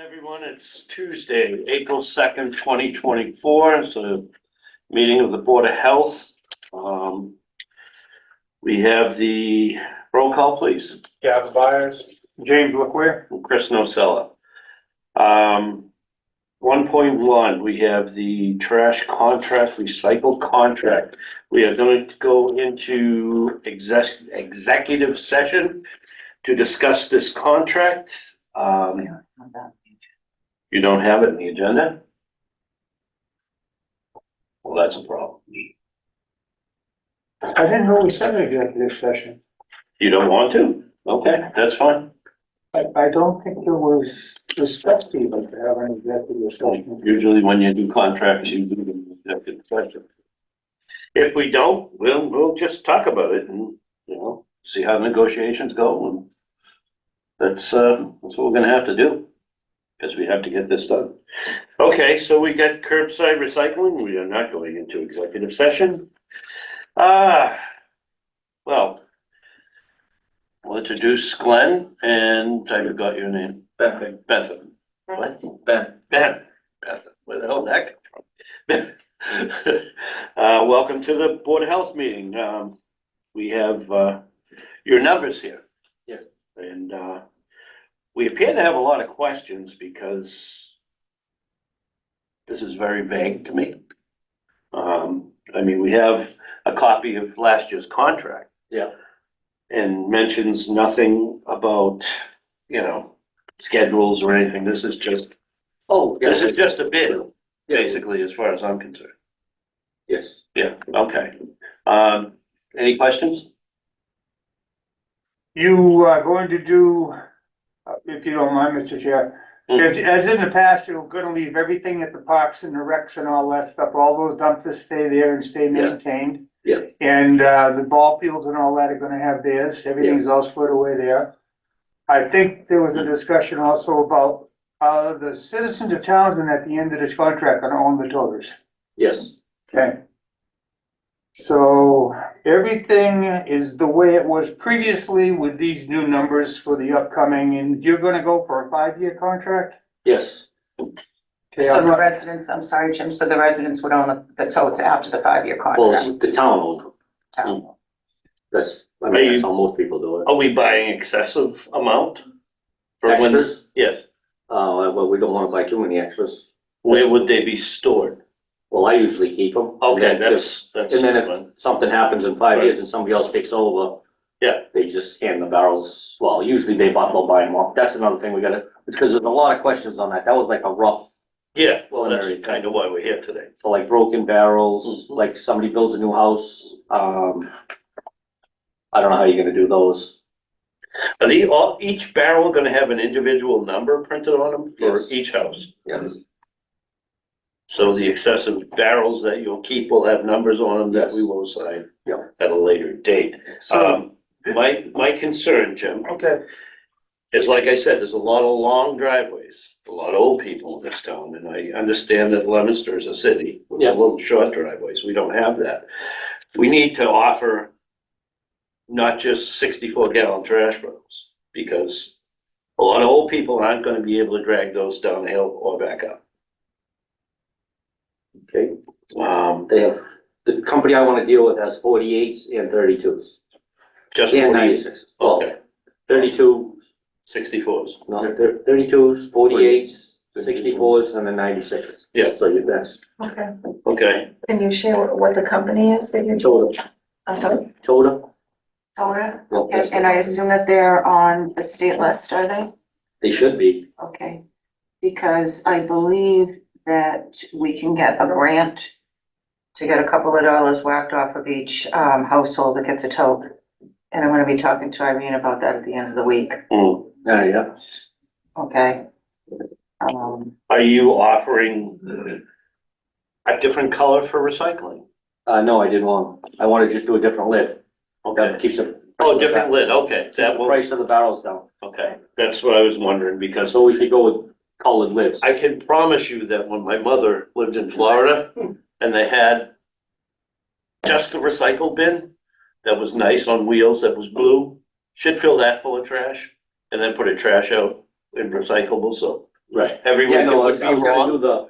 Everyone, it's Tuesday, April 2nd, 2024. It's a meeting of the Board of Health. We have the roll call, please. Gavin Byers. James Leclerc. And Chris Nocella. 1.1, we have the trash contract, recycled contract. We are going to go into executive session to discuss this contract. You don't have it in the agenda? Well, that's a problem. I didn't know we said executive session. You don't want to? Okay, that's fine. I don't think there was discussed even to have an executive session. Usually when you do contracts, you do the executive session. If we don't, we'll just talk about it and, see how negotiations go. And that's what we're gonna have to do. Because we have to get this done. Okay, so we got curbside recycling. We are not going into executive session. Well, I'll introduce Glenn, and I forgot your name. Bethan. What? Ben. Bethan. Where the hell did that come from? Welcome to the Board of Health meeting. We have your numbers here. Yeah. And we appear to have a lot of questions because this is very vague to me. We have a copy of last year's contract. Yeah. And mentions nothing about, schedules or anything. This is just, this is just a bid, basically, as far as I'm concerned. Yes. Yeah, okay. Any questions? You are going to do, if you don't mind, Mr. Chair, as in the past, you're gonna leave everything at the parks and the recs and all that stuff, all those dumpsters stay there and stay maintained. Yes. And the ball fields and all that are gonna have theirs, everything's all squared away there. I think there was a discussion also about, the citizens of Townsend at the end of this contract gonna own the toters. Yes. Okay. So everything is the way it was previously with these new numbers for the upcoming, and you're gonna go for a 5-year contract? Yes. Okay, So I'm the not- residents, I'm sorry, Jim, so the residents would own the totes after the 5-year Well, contract? it's the town owns them. Town. That's how most people do it. Are we buying excessive amount? For when- Extras? Yes. Well, we don't wanna buy too many extras. Where would they be stored? Well, I usually keep them. Okay, that's. And then if something happens in 5 years and somebody else takes over. Yeah. They just hand the barrels, well, usually they'll buy them up. That's another thing we gotta, because there's a lot of questions on that. That was like a rough, Yeah, well, that's kind of why we're here today. for like broken barrels, like somebody builds a new house, I don't know how you're gonna do those. Are each barrel gonna have an individual number printed on them for Yes. each house? Yes. So the excessive barrels that you'll keep will have numbers on them that Yes. we will assign Yeah. at a later date. So, My concern, Jim, okay, is like I said, there's a lot of long driveways, a lot of old people in this town, and I understand that Leominster is a city with a Yeah. little short driveways. We don't have that. We need to offer not just 64-gallon trash barrels, because a lot of old people aren't gonna be able to drag those down the hill or back up. Okay. They The company I wanna deal with has 48s and 32s. just And 48, 96. Well, okay, 32, 64s. no, 32s, 48s, 64s, and then 96s. Yeah. So that's Okay. Okay, Can you share what the company is that you're? Toda. I'm sorry? Toda. Toda? Well, that's And I assume that they're on the state list, are they? They should be. Okay. Because I believe that we can get a grant to get a couple of dollars whacked off of each household that gets a tote. And I'm gonna be talking to Irene about that at the end of the week, Yeah. okay? are you offering a different color for recycling? No, I didn't want, I wanna just do a different lid. That Okay, keeps it. oh, different lid, okay, that The will, price of the barrels down. okay, that's what I was wondering, because So we could go with colored lids. I can promise you that when my mother lived in Florida and they had just the recycle bin that was nice on wheels, that was blue, she'd fill that full of trash and then put her trash out in recyclable, so Right. every Yeah, week, it no, I would was be gonna do wrong. the,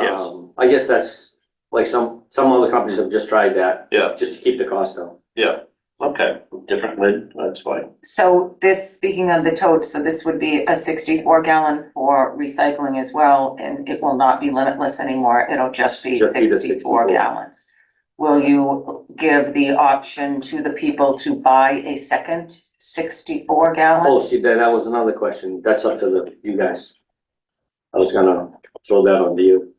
Yes. I guess that's, like some other companies have just tried that, Yeah, just to keep the cost down. yeah, okay, different lid, that's fine. So this, speaking of the totes, so this would be a 64 gallon for recycling as well, and it will not be limitless anymore, it'll just be Just be the 64 64. gallons. Will you give the option to the people to buy a second 64 Oh, gallon? see, that was another question, that's up to you guys. I was gonna throw that on to you.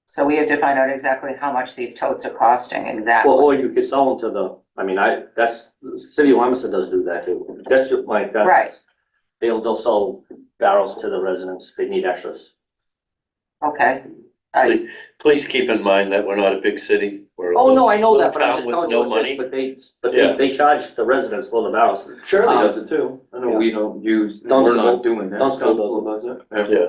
So we have to find out exactly how much these totes are costing exactly. Well, or you could sell them to the, I mean, that's, City of Leominster does do that too. That's just like, Right. that's, they'll sell barrels to the residents, they need extras. Okay, Please keep in mind that we're not a big city. We're a Oh, no, I know little that, but I'm town just with telling no you, money. but they, Yeah. they charge the residents for the barrels. Shirley Um, does it too. I know we don't use, Dunstable- we're not doing that. Dunstable does it. Yeah,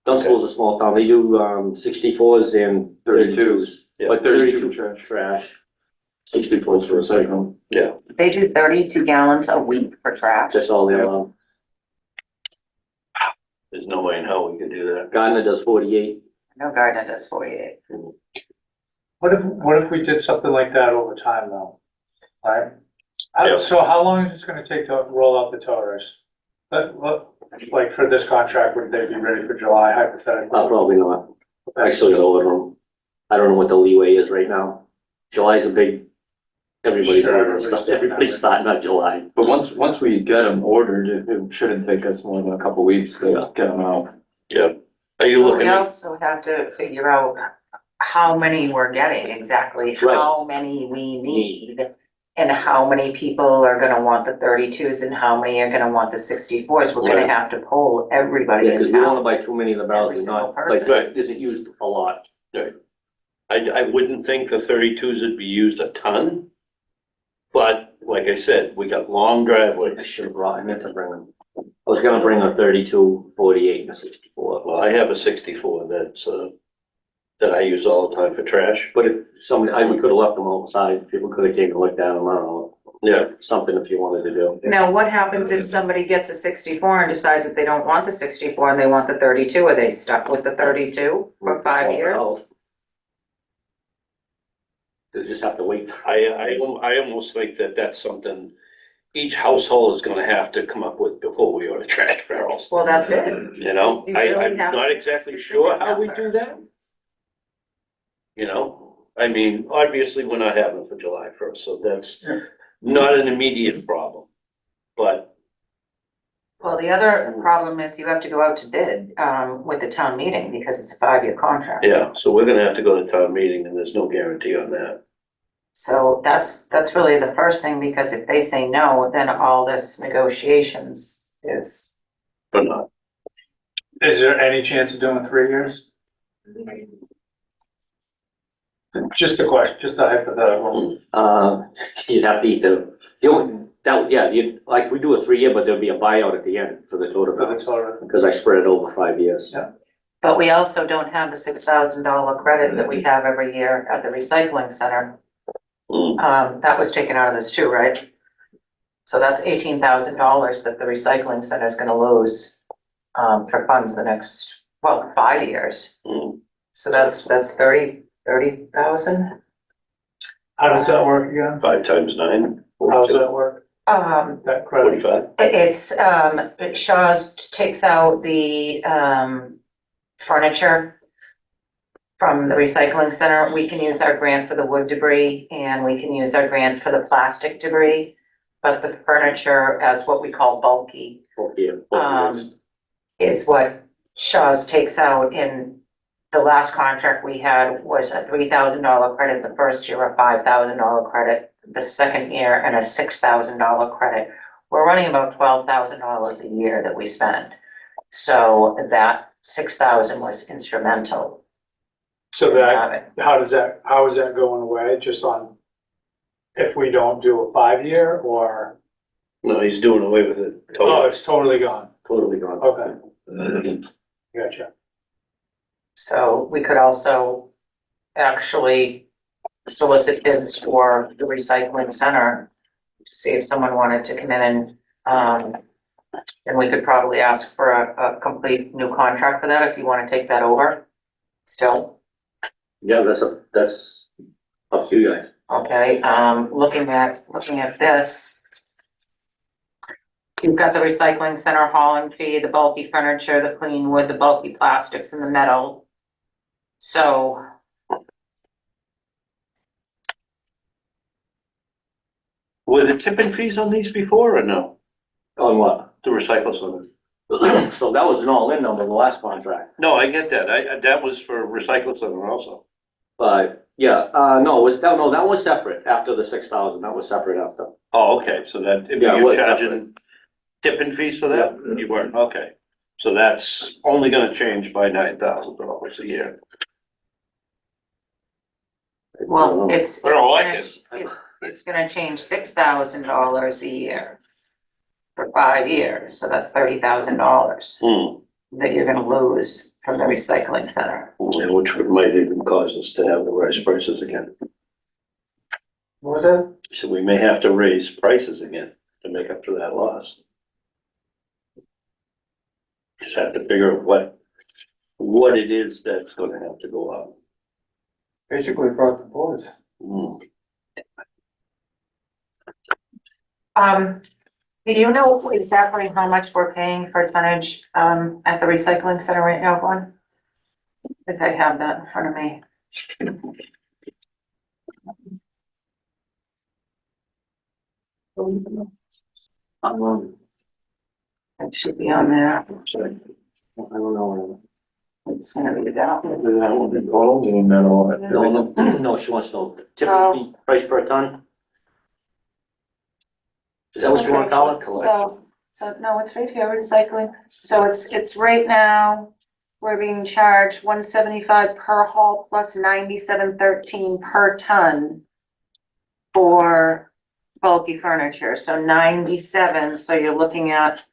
Dunstable's a small town, they do, 64s and 32s. Yeah. But 32 trash. Trash. 64s for recycling, yeah, they do 32 gallons a week for trash. that's all they allow. there's no way in hell we could do that. Gardner does 48. No garden does 48. What if we did something like that over time though? Right? Yeah. So how long is this gonna take to roll out the toters? Like for this contract, would they be ready for July hypothetically? Probably not. Actually, over them. I don't know what the leeway is right now. July's a big, everybody's Sure, ordering stuff, everybody's starting on July. But once we get them ordered, it shouldn't take us more than a couple weeks to get them out. Yeah, are you But looking we at, also have to figure out how many we're getting, exactly how many we need. And how many people are gonna want the 32s and how many are gonna want the 64s. We're gonna Right. have to poll everybody Yeah, in because we don't town. wanna buy too many of the barrels, Every we're not, single like, person. isn't used a lot. I wouldn't think the 32s would be used a ton. But like I said, we got long I driveways. should have brought, I meant to bring them. I was gonna bring a 32, 48, and a 64. Well, I have a 64 that's, that I use all the time for trash. But if somebody, we could have left them outside, people could have came and looked at them, I don't know, Yeah, something if you wanted to do. Now, what happens if somebody gets a 64 and decides that they don't want the 64 and they want the 32? Are they stuck with the 32 for 5 years? They just have to wait. I almost think that that's something each household is gonna have to come up with before we order trash barrels. Well, that's it. You know, You really I'm have not a exactly specific sure how we number. do that. You know, I mean, obviously, we're not having it for July 1st, so that's not an immediate problem. But, Well, the other problem is you have to go out to bid with the town meeting because it's a 5-year contract. yeah, so we're gonna have to go to town meeting and there's no guarantee on that. So that's really the first thing, because if they say no, then all this negotiations is, But not, Is there any chance of doing 3 years? Just a question, just a hypothetical. You'd have to either, the only, that, yeah, you, like, we do a 3-year, but there'll be a buyout at the end for the total For the balance, total. because I spread it over 5 years. Yeah. but we also don't have the $6,000 credit that we have every year at the recycling center. That was taken out of this too, right? So that's $18,000 that the recycling center is gonna lose for funds the next, 5 years. Mm. So that's 30,000. How does that work again? 5 times 9, How does that work? That credit? 45. It's, Shaw's takes out the, furniture from the recycling center. We can use our grant for the wood debris and we can use our grant for the plastic debris. But the furniture, as what we call bulky, 4 years. is what Shaw's takes out. In the last contract we had was a $3,000 credit the first year, a $5,000 credit the second year, and a $6,000 credit. We're running about $12,000 a year that we spend. So that 6,000 was instrumental. So in that, having- how is that going away, just on, if we don't do a 5-year, or, No, he's doing away with it. oh, Totally. it's totally gone, Totally gone. okay, gotcha. So we could also actually solicit bids for the recycling center to see if someone wanted to come in and And we could probably ask for a complete new contract for that if you wanna take that over. Still, Yeah, that's up to you guys. okay, looking at this. You've got the recycling center hauling fee, the bulky furniture, the clean wood, the bulky plastics and the metal. So. Were the tipping fees on these before or no? On what? The recycle center? So that was an all-in number, the last contract. No, I get that. That was for recycle center also. But, yeah, no, that was separate after the 6,000, that was separate after. Oh, okay, so that, if Yeah, it you're was charging tipping fees for that, you weren't, okay. So that's only gonna change by $9,000 a year. Well, it's. I don't like it. It's gonna change $6,000 a year. For 5 years, so that's $30,000 that you're gonna lose from the recycling center. Yeah, which might even cause us to have to raise prices again. What was that? So we may have to raise prices again to make up for that loss. Just have to figure out what it is that's gonna have to go up. Basically across the board. Do you know exactly how much we're paying for tonnage, at the recycling center right now, Glenn? I think I have that in front of me. It should be on there. I don't know. It's gonna be down. No, she wants to know, typically, price per ton? Is that what you want, Colin? So, no, it's right here, recycling. So it's right now, we're being charged $175 per haul plus $97.13 per ton for bulky furniture. So 97, so you're looking at,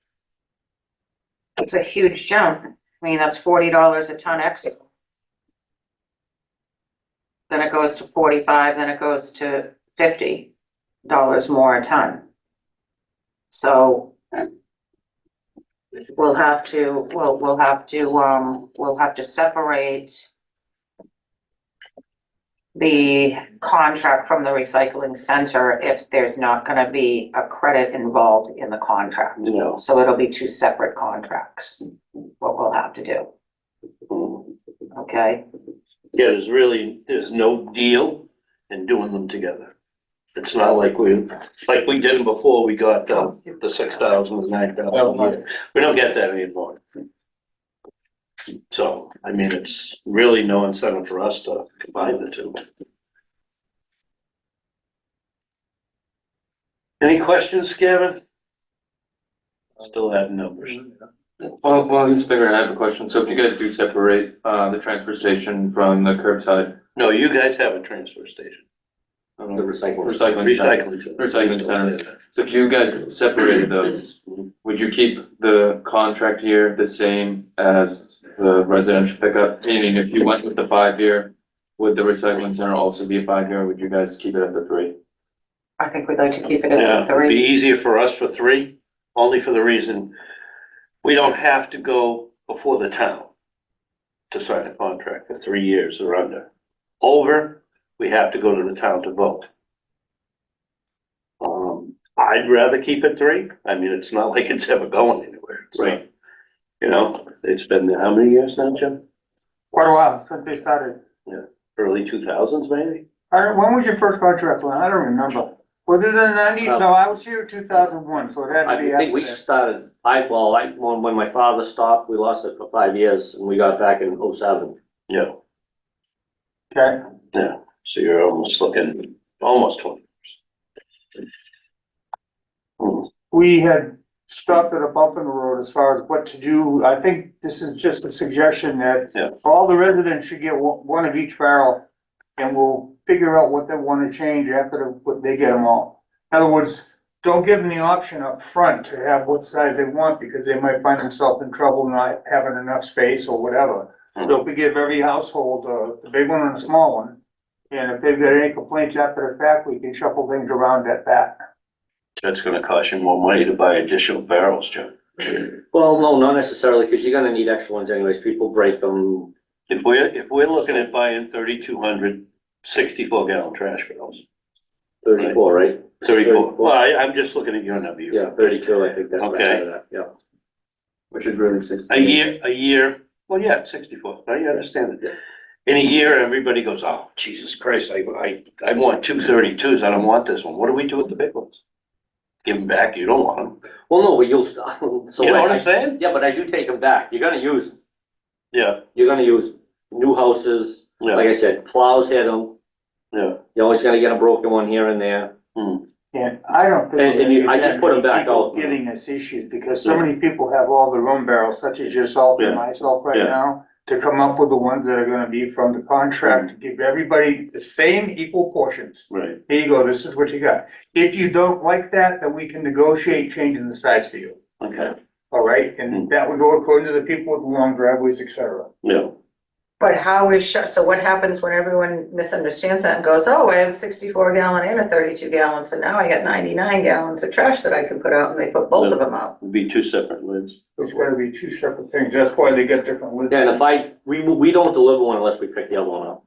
it's a huge jump. I mean, that's $40 a ton extra. Then it goes to 45, then it goes to $50 more a ton. So we'll have to separate the contract from the recycling center if there's not gonna be a credit involved in the contract. No. So it'll be two separate contracts, what we'll have to do, okay? Yeah, there's no deal in doing them together. It's not like we did them before we got the 6,000, 9,000. We don't get that anymore. So, I mean, it's really no incentive for us to combine the two. Any questions, Gavin? Still adding numbers. Well, he's figuring, I have a question. So if you guys do separate, the transfer station from the curbside, No, you guys have a transfer station. The recycling. Recycling center. So if you guys separated those, would you keep the contract year the same as the residential pickup? Meaning if you went with the 5-year, would the recycling center also be a 5-year, or would you guys keep it at the 3? I think we'd like to keep it at Yeah, it'd be 3. easier for us for 3, only for the reason we don't have to go before the town to sign a contract for 3 years or under. Over, we have to go to the town to vote. I'd rather keep it 3. I mean, it's not like it's ever going anywhere. It's not- Right. You know, it's been how many years now, Jim? Quite a while since they started. Early 2000s, maybe? When was your first contract, Glenn? I don't remember. Was it in the 90s? No, I was here in 2001, so it had to I be think we after that. started, when my father stopped, we lost it for 5 years, and we got back in 07. Yeah, Okay, yeah. So you're almost looking, almost 20 years. we had stopped at a bump in the road as far as what to do. I think this is just a suggestion that Yeah. all the residents should get one of each barrel, and we'll figure out what they wanna change after they get them all. In other words, don't give them the option up front to have what size they want, because they might find themselves in trouble not having enough space or whatever. So if we give every household, the big one and the small one, and if they've got any complaints after the fact, we can shuffle things around at that. That's gonna cost you more money to buy additional barrels, Jim. Well, no, not necessarily, because you're gonna need extra ones anyways. People break them. If we're looking at buying 3,200 64-gallon trash barrels, 34, right? 34, well, I'm just looking at your number. Yeah, 32, I think that's what I Okay. had it at, yeah. Which is really 60. A year, well, yeah, 64, I understand it. In a year, everybody goes, oh, Jesus Christ, I want 232s, I don't want this one. What do we do with the big ones? Give them back, you don't want them. Well, no, but you'll stop. So You know what I- I'm saying? Yeah, but I do take them back. You're gonna use Yeah, new houses. yeah, Like I said, plows hit them. yeah. You're always gonna get a broken one here and there. And I don't think. And you- I just that put 'em many back people out. Giving us issues, because so many people have all their own barrels, such as yourself and Yeah. myself right Yeah. now, to come up with the ones that are gonna be from the contract, to give everybody the same equal portions. Right, Here you go, this is what you got. If you don't like that, then we can negotiate changing the size for you, okay, all right? And that would go according to the people with the long driveways, et cetera. yeah. But how is, so what happens when everyone misunderstands that and goes, oh, I have a 64-gallon and a 32-gallon, so now I got 99 gallons of trash that I can put out, and they put both of them out? It'd be two separate lids. It's gotta be two separate things, that's why they get different lids. And if we don't deliver one unless we pick the other one up.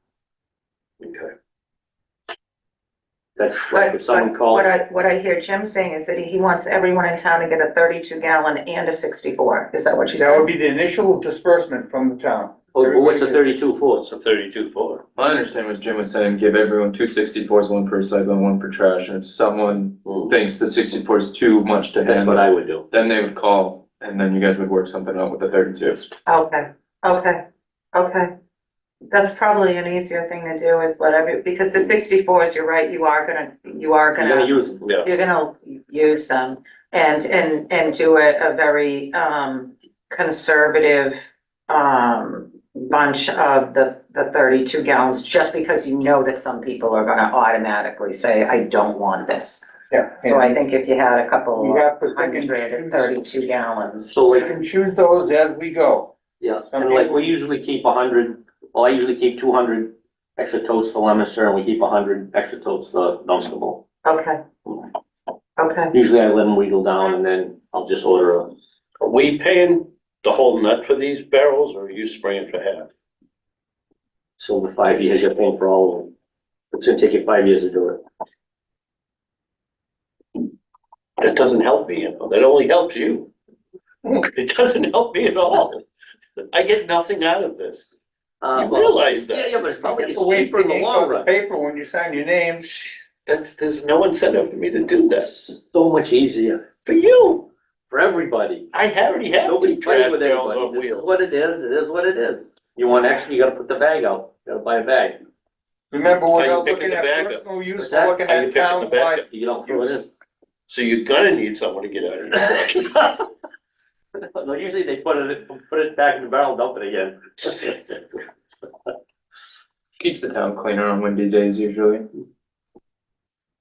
Okay. That's like if someone calls. What I hear Jim saying is that he wants everyone in town to get a 32-gallon and a 64. Is that what you That would said? be the initial disbursement from the town. Oh, what's the 32 for? It's a 32-4. My understanding was Jim was saying, give everyone 2 64s, one for recycling, and one for trash, and if someone thinks the 64 is too much to That's what handle, I would do. then they would call, and then you guys would work something out with the 32s. Okay. That's probably an easier thing to do is because the 64s, you're right, you are You're gonna use them. Yeah, you're gonna use them and do a very, conservative, bunch of the 32 gallons, just because you know that some people are gonna automatically say, I don't want this. Yeah. So I think if you had a couple You have to pick and 100 and choose. 32 gallons. So We like, can choose those as we go. yeah, and like we usually keep 100, well, I usually keep 200 extra totes for Lemonster and we keep 100 extra totes for Dunstable. Okay. Usually I let them wheedle down and then I'll just order a, are we paying the whole nut for these barrels, or are you spraying for half? so in 5 years you're paying for all of them. It's gonna take you 5 years to do it. That doesn't help me, that only helps you. It doesn't help me at all. I get nothing out of this. You Well, realize that? Yeah, but it's probably You it's have to waste cheaper in the ink long on the run. paper when you sign your names. There's no incentive for me to do that. It's so much easier For you, for everybody. I already have Nobody two fighting trash with barrels everybody. on This is wheels. what it is what it is. You want extra, you gotta put the bag out, you gotta buy a bag. Remember, How we're you not picking looking the at bag up? personal use, What's we're that? looking How you at picking the bag town-wide. up? You don't throw it in. So you're gonna need someone to get out of your truck. No, usually they put it back in the barrel, and dump it again. Keeps the town cleaner on windy days usually.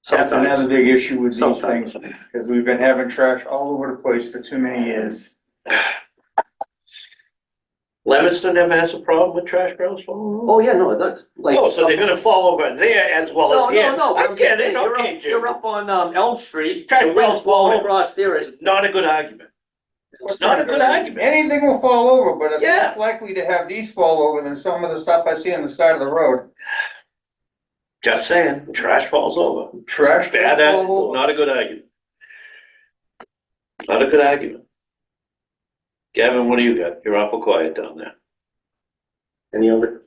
That's another Sometimes, big issue with these Sometimes. things, because we've been having trash all over the place for too many years. Leominster never has a problem with trash barrels falling over? oh yeah, no, that's like. Oh, so they're gonna fall over there as well No, as here? no, no. I get it, You're okay, up- You're Jim. up on, Elm Street. Trash the wind's barrels fall blowing over. across there, it's. Not a good argument. It's not a good argument. Anything will fall over, but it's Yeah. less likely to have these fall over than some of the stuff I see on the side of the road. Just saying, trash falls over. Trash Bad, will fall over. not a good argument. Not a good argument. Gavin, what do you got? You're awful quiet down there. Any other?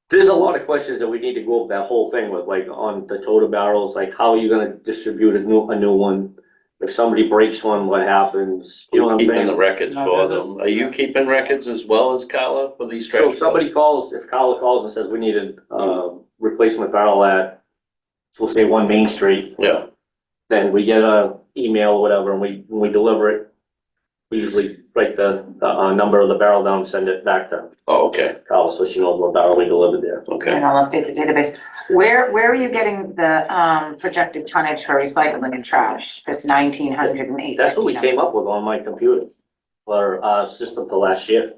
There's a lot of questions that we need to go over that whole thing with, like on the total barrels, like how are you gonna distribute a new one? If somebody breaks one, what happens? You know what I'm Keeping the saying? records for them. Are you keeping records as well as Carla for these trash So barrels? if somebody calls, if Carla calls and says we need a, replacement barrel at, so we'll say 1 Main Street, Yeah, then we get a email or whatever, and when we deliver it, we usually write the number of the barrel down and send it back to oh, okay, Carla, so she knows what barrel we delivered there. okay. And I'll update the database. Where are you getting the, projected tonnage for recycling and trash? This 1,908? That's what we came up with on my computer for our system for last year.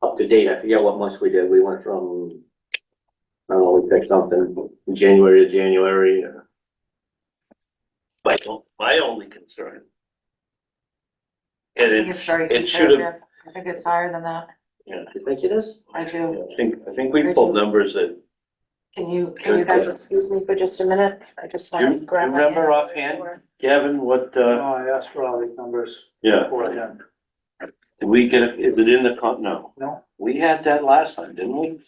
Up to date, I forget what months we did, we went from, I don't know, we picked something January to January. Michael, my only concern. I And think it's very it should have, conservative. I think it's higher than that. You think it is? I do. I think we pulled numbers that, Can you guys excuse me for just a minute? I just want You to grab my. remember offhand? Gavin, what, Oh, I asked for all these numbers yeah, beforehand. did we get, is it in the no? No. We had that last time, didn't we?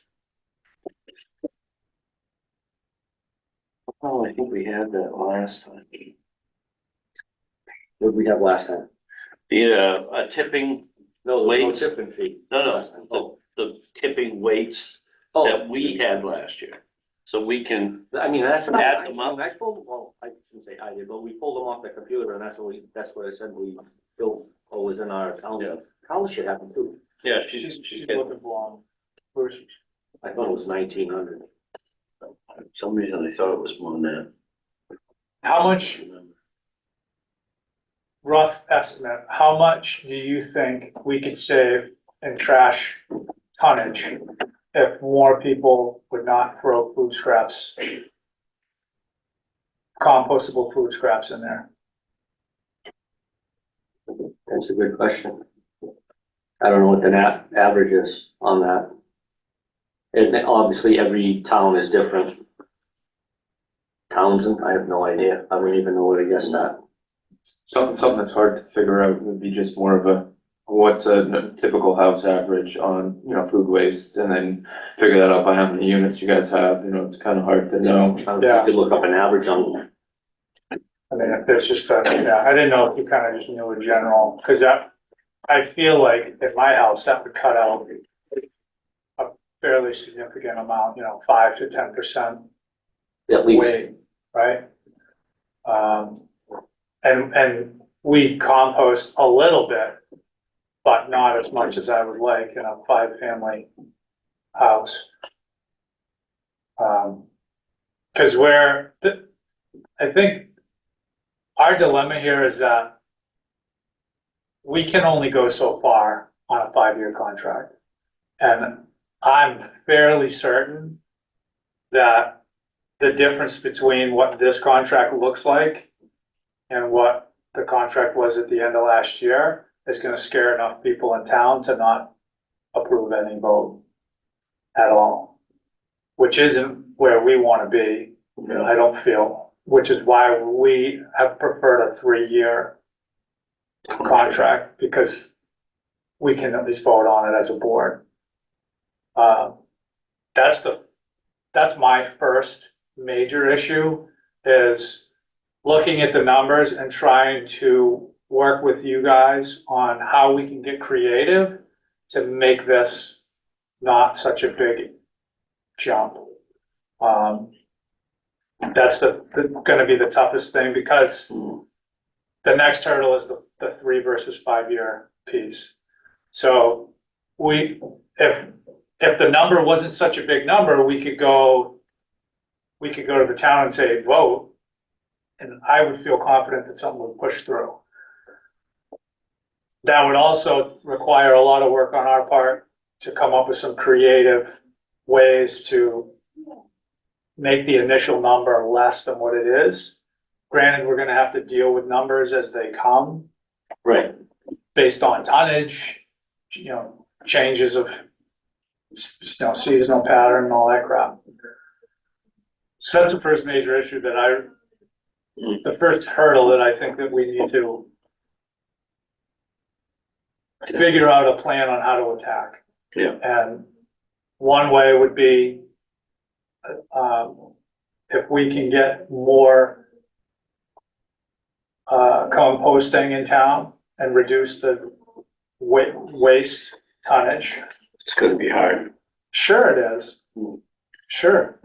Oh, I think we had that last time. What did we have last time? The, a tipping, No, there was Weights. no tipping fee. no, last time. no, the tipping weights Oh, that we had last year. So we can, I mean, that's. Add them up. I pulled, well, I shouldn't say I did, but we pulled them off the computer and that's what I said we still always in our account. Yeah. College should have them too. yeah, She's she's, looking for them. I thought it was 1,900. for some reason I thought it was more than that. How much, rough estimate, how much do you think we could save in trash tonnage if more people would not throw food scraps, compostable food scraps in there? That's a good question. I don't know what the average is on that. And obviously, every town is different. Townsend, I have no idea. I wouldn't even know where to guess that. Something that's hard to figure out would be just more of a, what's a typical house average on, food waste, and then figure that out by how many units you guys have, it's kind of hard to know. You could look up an average on, I mean, if there's just a, yeah, I didn't know if you kind of just knew in general, because that, I feel like at my house, that would cut out a fairly significant amount, 5 to 10% at least. weight, right? And we compost a little bit, but not as much as I would like in a 5-family house. Cause I think our dilemma here is that we can only go so far on a 5-year contract. And I'm fairly certain that the difference between what this contract looks like and what the contract was at the end of last year is gonna scare enough people in town to not approve any vote at all. Which isn't where we wanna be, I don't feel, which is why we have preferred a 3-year contract, because we can at least vote on it as a board. That's my first major issue, is looking at the numbers and trying to work with you guys on how we can get creative to make this not such a big jump. That's gonna be the toughest thing, because the next hurdle is the 3 versus 5-year piece. So if the number wasn't such a big number, we could go to the town and say, vote, and I would feel confident that something would push through. That would also require a lot of work on our part to come up with some creative ways to make the initial number less than what it is. Granted, we're gonna have to deal with numbers as they come, Right, based on tonnage, changes of, seasonal pattern and all that crap. So that's the first major issue the first hurdle that I think that we need to figure out a plan on how to attack. Yeah. And one way would be, if we can get more composting in town and reduce the waste tonnage. it's gonna be hard. Sure it is. Sure.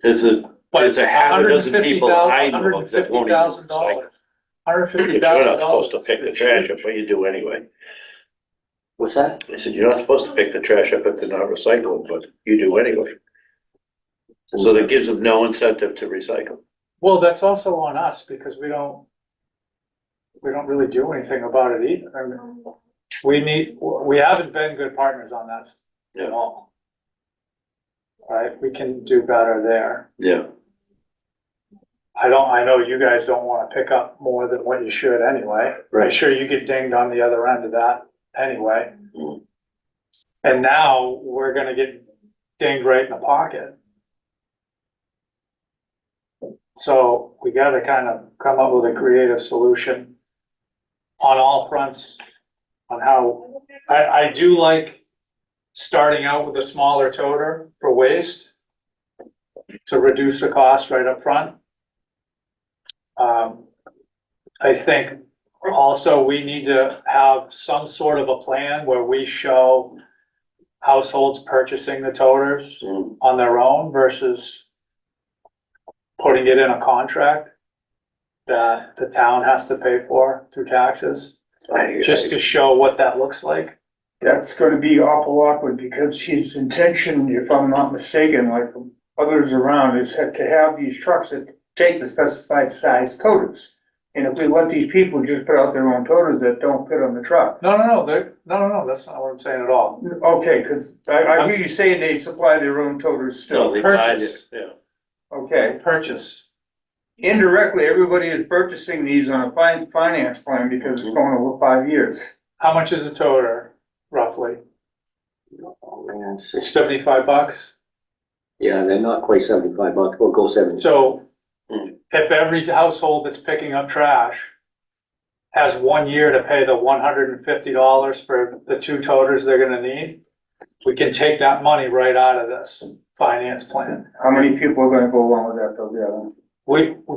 There's a half a dozen people I know of that won't even $150,000. recycle. $150,000. You're not supposed to pick the trash up, but you do anyway. What's that? I said, you're not supposed to pick the trash up if they're not recyclable, but you do anyway. So that gives them no incentive to recycle. Well, that's also on us, because we don't really do anything about it either. I mean, we haven't been good partners on that Yeah. at all. Right, we can do better there. Yeah. I know you guys don't wanna pick up more than what you should anyway. I'm Right. sure you get dinged on the other end of that anyway. Mm. And now we're gonna get dinged right in the pocket. So we gotta kind of come up with a creative solution on all fronts on how, I do like starting out with a smaller toter for waste to reduce the cost right up front. I think also we need to have some sort of a plan where we show households purchasing the toters Mm. on their own versus putting it in a contract that the town has to pay for through taxes, just to show what that looks like. That's gonna be awful awkward because his intention, if I'm not mistaken, like others around, is to have these trucks that take the specified size toters. And if we let these people just put out their own toters that don't fit on the truck. No, that's not what I'm saying at all. Okay, cause I hear you saying they supply their own toters No, still. they buy Purchase. it, yeah. Okay, Purchase. indirectly, everybody is purchasing these on a finance plan because it's going over 5 years. How much is a toter roughly? Oh, man, $75? yeah, they're not quite $75, we'll go 70. So Mm. if every household that's picking up trash has 1 year to pay the $150 for the 2 toters they're gonna need, we can take that money right out of this finance plan. How many people are gonna go along with that though, Gavin?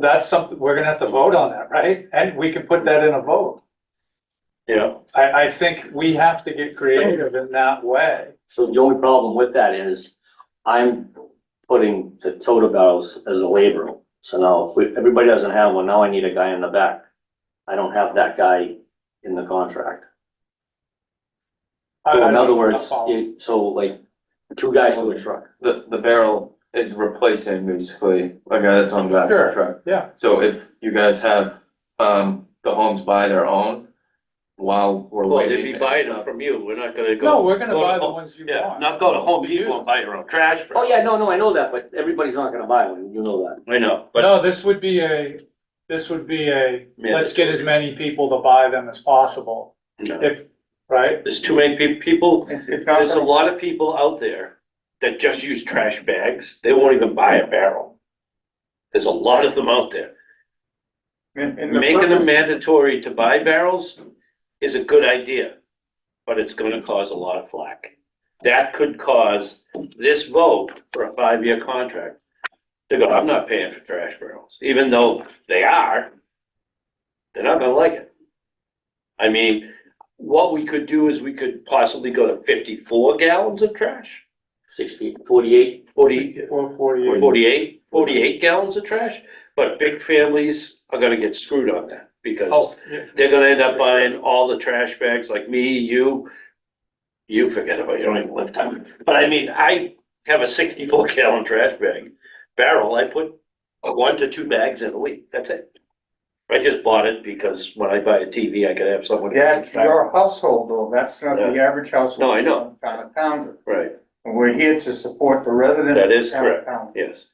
That's something, we're gonna have to vote on that, right? And we can put that in a vote. Yeah, I think we have to get creative in that way. So the only problem with that is I'm putting the toter barrels as a laborer. So now if everybody doesn't have one, now I need a guy in the back. I don't have that guy in the contract. So in other words, so like 2 guys to a truck. The barrel is replacing basically a guy that's on the back of the Sure. truck. Yeah, So if you guys have, the homes buy their own while we're well, waiting. they'd be buying them from you, we're not gonna go. no, we're gonna go to buy the Home- ones you Yeah, want. not go to Home Depot and buy your own trash. Oh, yeah, no, I know that, but everybody's not gonna buy one, you know that. I know, but No, this would be let's get as many people to buy them as possible, no, if, right? there's too many people, It's not there's a gonna- lot of people out there that just use trash bags, they won't even buy a barrel. There's a lot of them out there. and the Making them purpose- mandatory to buy barrels is a good idea, but it's gonna cause a lot of flack. That could cause this vote for a 5-year contract to go, I'm not paying for trash barrels, even though they are, they're not gonna like it. I mean, what we could do is we could possibly go to 54 gallons of trash, 60, 48, 48 gallons of trash, but big families are gonna get screwed on that, because Oh, yeah. they're gonna end up buying all the trash bags, like me, you forget about, it, you don't even live time. But I mean, I have a 64 gallon trash bag barrel, I put 1 to 2 bags in a week, that's it. I just bought it because when I buy a TV, I could have someone. That's your household though, that's not the average household. No, I know. in Town of Townsend, Right, and we're here to support the residents. That of is Town of correct. Townsend. yes,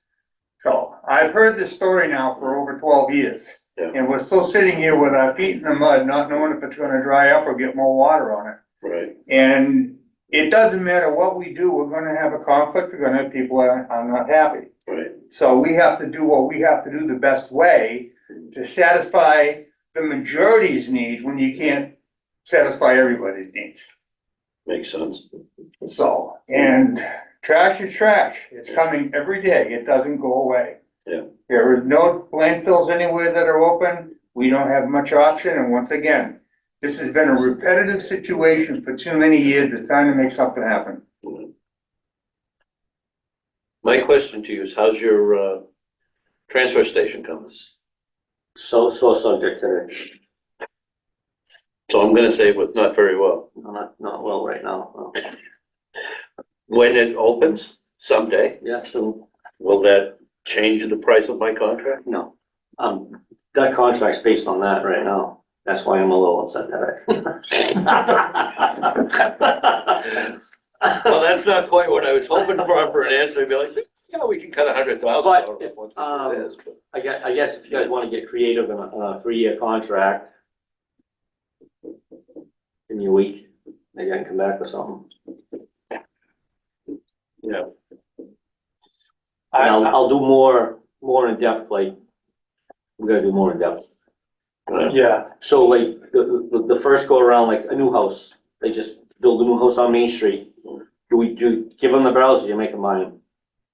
So, I've heard this story now for over 12 years. Yeah. And we're still sitting here with our feet in the mud, not knowing if it's gonna dry up or get more water on it. right, And it doesn't matter what we do, we're gonna have a conflict, we're gonna have people that are not happy. right, So we have to do what we have to do the best way to satisfy the majority's needs when you can't satisfy everybody's needs. makes sense. So, and trash is trash. It's coming every day. It doesn't go away. Yeah. There is no landfills anywhere that are open. We don't have much option. And once again, this has been a repetitive situation for too many years. It's time to make something happen. My question to you is, how's your, transfer station coming? so subject to it. So I'm gonna say with not very well. Not well right now, no. When it opens someday, Yeah, so, will that change the price of my contract? no, that contract's based on that right now, that's why I'm a little upset Well, that's not quite what I was hoping for an answer, to be like, Yeah, we can cut $100,000. But if, I guess if you guys wanna get creative in a 3-year contract, give me a week, maybe I can come back with something. Yeah, And I'll do more in depth, like, we're gonna do more in depth. Yeah, So like, the first go around, like a new house, they just build a new house on Main Street. Do we give them the barrels, or do you make them buy them?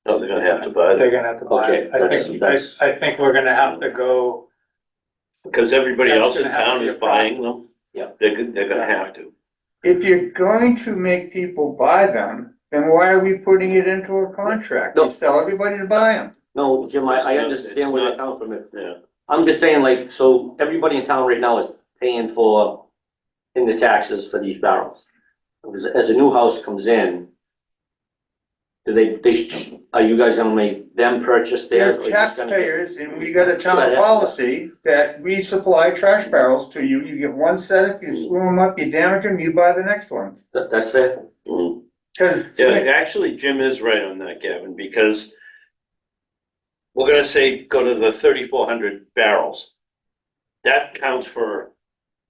no, they're gonna have to buy they're it, gonna have to buy it. Okay, that's- I think we're gonna have to go, because everybody That's else in gonna have to town be is a buying them. Yeah. They're gonna have to. If you're going to make people buy them, then why are we putting it into a contract? No. We tell everybody to buy them. No, Jim, I It's not- understand where it's they come from. Yeah, I'm just saying, like, so everybody in town right now is paying for, in the taxes for these barrels. As a new house comes in, do are you guys gonna make them purchase theirs? They're or you just gonna get- taxpayers, and we got a town Yeah, yeah. policy that we supply trash barrels to you. You get one set, if you screw them up, you damage them, you buy the next one. That's fair? Mm. Cause Yeah, actually, Jim is right on that, Gavin, because we're gonna say, go to the 3,400 barrels. That counts for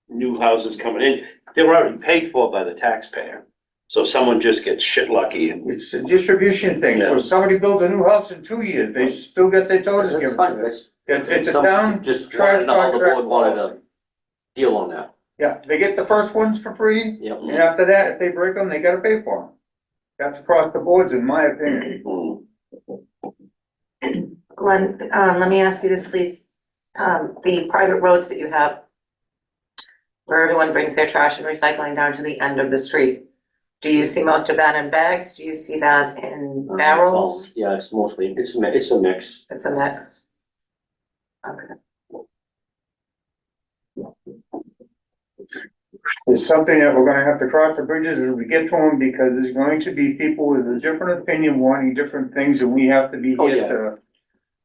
new houses coming in. They're already paid for by the taxpayer. So someone just gets shit lucky and, it's a distribution thing. So Yeah. if somebody builds a new house in 2 years, they still get their totals That's given fine, to them. that's. It's a some- town Just trash wanted to know how the board contract wanted law. to deal on that. Yeah, they get the first ones for free, Yep. and after that, if they break them, they gotta pay for them. That's across the boards, in my opinion. mm, Glenn, let me ask you this, please. The private roads that you have, where everyone brings their trash and recycling down to the end of the street, do you see most of that in bags? Do you see that in barrels? Yeah, it's mostly, it's a mix. It's a mix. Okay. It's something that we're gonna have to cross the bridges as we get to them, because there's going to be people with a different opinion wanting different things, and we have to be Oh, here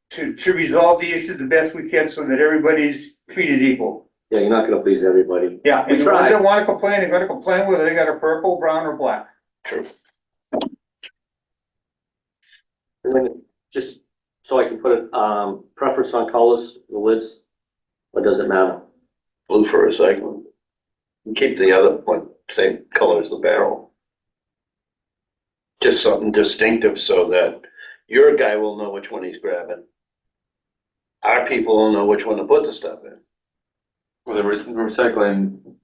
to resolve the issues the best we can, so that everybody's treated equal. Yeah, you're not gonna please everybody. Yeah, We and the ones try. that wanna complain, they're gonna complain whether they got a purple, brown, or black. true. And then just so I can put a preference on colors, the lids, or does it matter? Blue for recycling. Keep the other one, same color as the barrel. Just something distinctive so that your guy will know which one he's grabbing. Our people will know which one to put the stuff in. Well, the recycling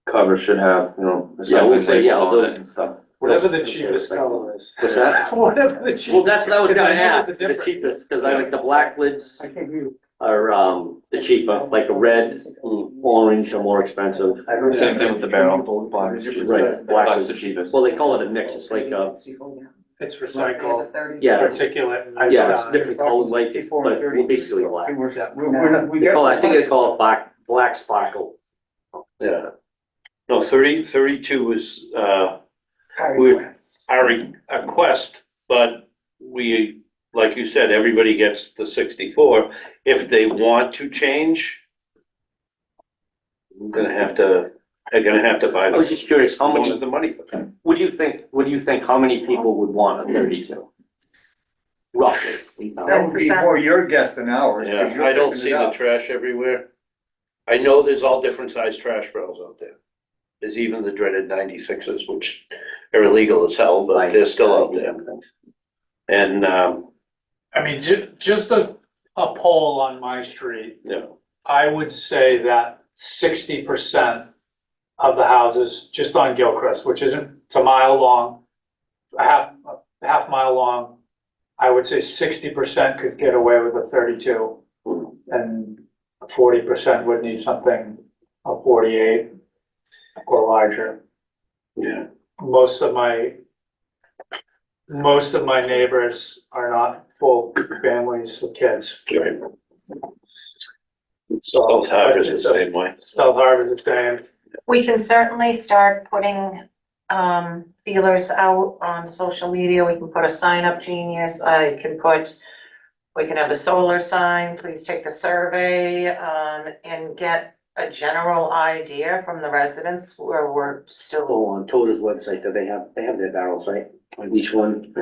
cover should have, Yeah, we'll recycling say, yeah, label I'll on do it and stuff. whatever the cheapest color is. What's that? Whatever the cheapest. Well, that's what I was gonna I know ask, there's a the difference. cheapest, cause I like the black lids I can hear. are, the cheaper, like a red, orange are more expensive. Same thing with the barrel. Black is cheap. Right, Black's the cheapest. Well, they call it a mix, it's like, It's recycled, yeah, it's, particulate. and, yeah, it's uh, different colors, like, but 54 and 30. basically black. We're not, we They got. call it, I think they call it black sparkle. Yeah. No, 32 is, our request, but we, like you said, everybody gets the 64. If they want to change, they're gonna have to buy I was just curious, how many, the money. what do you think, how many people would want a 32? Roughly. That would be more your guess than ours. 'cause Yeah, you're I don't picking see it the up. trash everywhere. I know there's all different sized trash barrels out there. There's even the dreaded 96s, which are illegal as hell, but they're still out there. And, I mean, just a poll on my street, you know, I would say that 60% of the houses just on Gilchrist, which isn't, it's a mile long, a half mile long. I would say 60% could get away with a 32, and 40% would need something, a 48 or larger. yeah. Most of my neighbors are not full families with kids. Right. South Harbor's the same way. South Harbor's the same. We can certainly start putting, feelers out on social media. We can put a sign up, Genius. We can have a solar sign, please take the survey, and get a general idea from the residents where we're still. Oh, on Tota's website, do they have their barrels, right? On each one,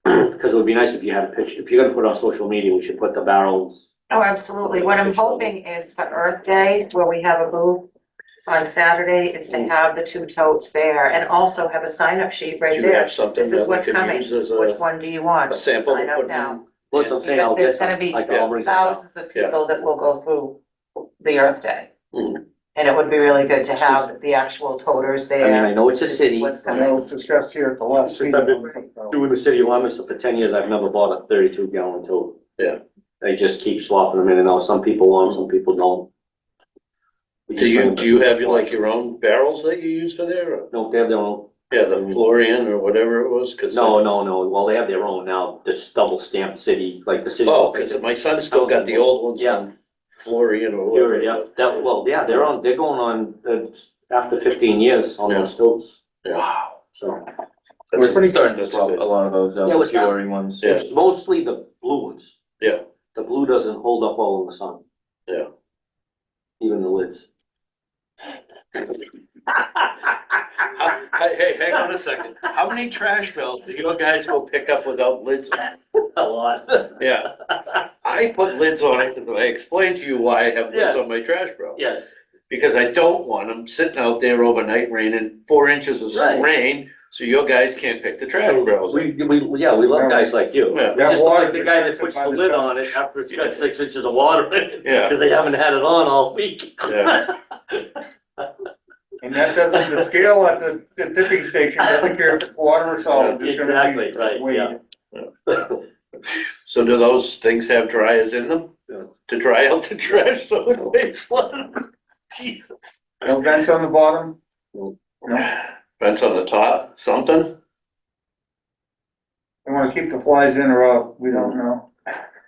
Cause it would be nice if you had a picture, if you're gonna put it on social media, we should put the barrels. Oh, absolutely. What I'm hoping is for Earth Day, where we have a booth on Saturday, is to have the two totes there and also have a sign-up sheet Do right you there. have something This is that we what's could coming. use as Which a one do you want? sample to Sign up put now. in? What's I'm saying, I'll Because get there's gonna some, be like, I'll bring some. thousands of people that will go through the Earth Day. Mhm. And it would be really good to have the actual toters I mean, I there. know it's a This is city. what's I know coming. it's discussed here at the last Since I've meeting. Doing the city of Leominster for 10 years, I've never bought a 32 gallon tote. Yeah. They just keep swapping them in and out. Some people want, them, some people don't. We just bring them Do you to have the like spot. your own barrels that you use for there? Or- No, they have their own. Yeah, the Florian or whatever it was, cause. No, well, they have their own now. It's double stamped city, like the city. Oh, cause my son still got the old ones Yeah. on Florian or whatever. Yeah, they're going on, after 15 years on those totes, Yeah. so. We're That's- starting to that's swap good. a lot of those, Yeah, we're starting- Fiore ones. Yeah. It's mostly the blue ones. Yeah. The blue doesn't hold up well in the sun. Yeah. Even the lids. Hey, hang on a second. How many trash barrels do you guys go pick up without lids on? A lot. Yeah, I put lids on it, and I explained to you why I have lids Yes. on my trash barrel. Yes. Because I don't want them sitting out there overnight raining 4 inches of Right. rain, so your guys can't pick the trash barrels. up. We love guys like you. Yeah. We just don't like the That guy that water's puts the expensive by lid the on it after it's got 6 inches of water in it. Yeah. Cause they haven't had it on all week. Yeah. And that doesn't, the scale at the tipping station doesn't care if it's water or salt. it's gonna be Exactly, right, weighted. yeah. So do those things have dryers in them? Yeah. To dry out the trash so it weighs less? Jesus. No vents on the bottom? Vents on the top, something? They wanna keep the flies in or out, we don't know.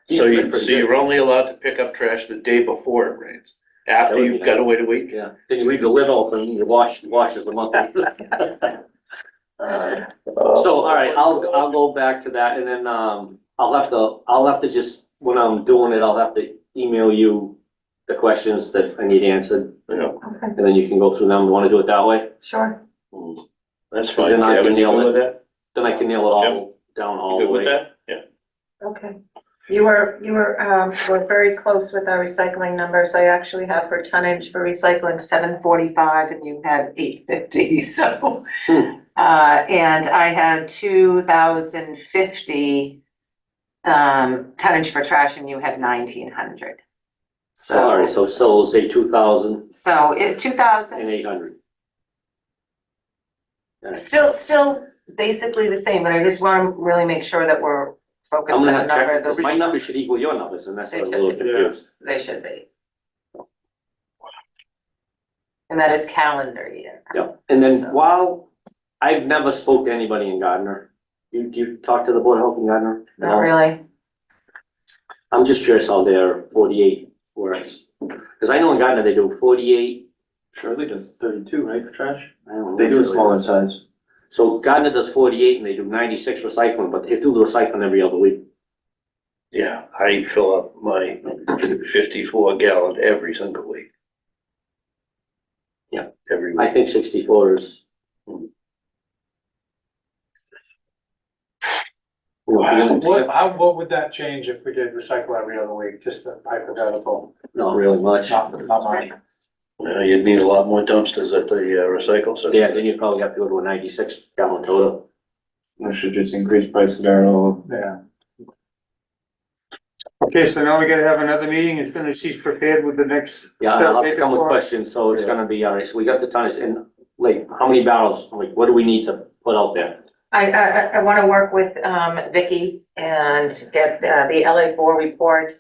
He's So been pretty good. you're only allowed to pick up trash the day before it rains? After That would be you've got to wait a week? Yeah, then you leave the lid open, you washes them up. So, all right, I'll go back to that and then, I'll have to just, when I'm doing it, I'll have to email you the questions that I need answered, Yeah, Okay, and then you can go through them. Want to do it that way? sure. that's fine. Then I can Kevin, you nail good it. with that? Then I can nail it all down all You the good with way. that? Yeah. Okay. You were very close with our recycling numbers. I actually have for tonnage for recycling 745 and you had 850, so. Hmm. And I had 2,050 tonnage for trash and you had 1,900. All right, so say 2,000 So it, 2,000, and 800. still basically the same, but I just want to really make sure that we're focused I'm on gonna the have to check, number. because my numbers should equal your numbers, and that's what I'm a little They should. confused. They should be. And that is calendar year. Yep, and then So- while, I've never spoke to anybody in Gardner. Do you talk to the Board of Health in Gardner? Not really. I'm just curious how their 48 works. Because I know in Gardner they do 48. Shirley does 32, right, for trash? I don't know They do a what smaller it is. size. So Gardner does 48 and they do 96 recycling, but they do the recycling every other week. Yeah, I fill up my 54 gallon every single week. Yeah. Every I week. think 64 is. You know, if you're gonna- What would that change if we did recycle every other week, just a hypothetical, Not really much. not much. You'd need a lot more dumpsters at the recycle center. Yeah, then you probably have to go to a 96 gallon total. We should just increase price of barrel. Yeah. Okay, so now we gotta have another meeting, as soon as she's prepared with the next. Yeah, I'll have to come with before- questions, so it's gonna be, all right, so we got the tonnage and like, how many barrels, like, what do we need to put out there? I want to work with Vicky and get the LA4 report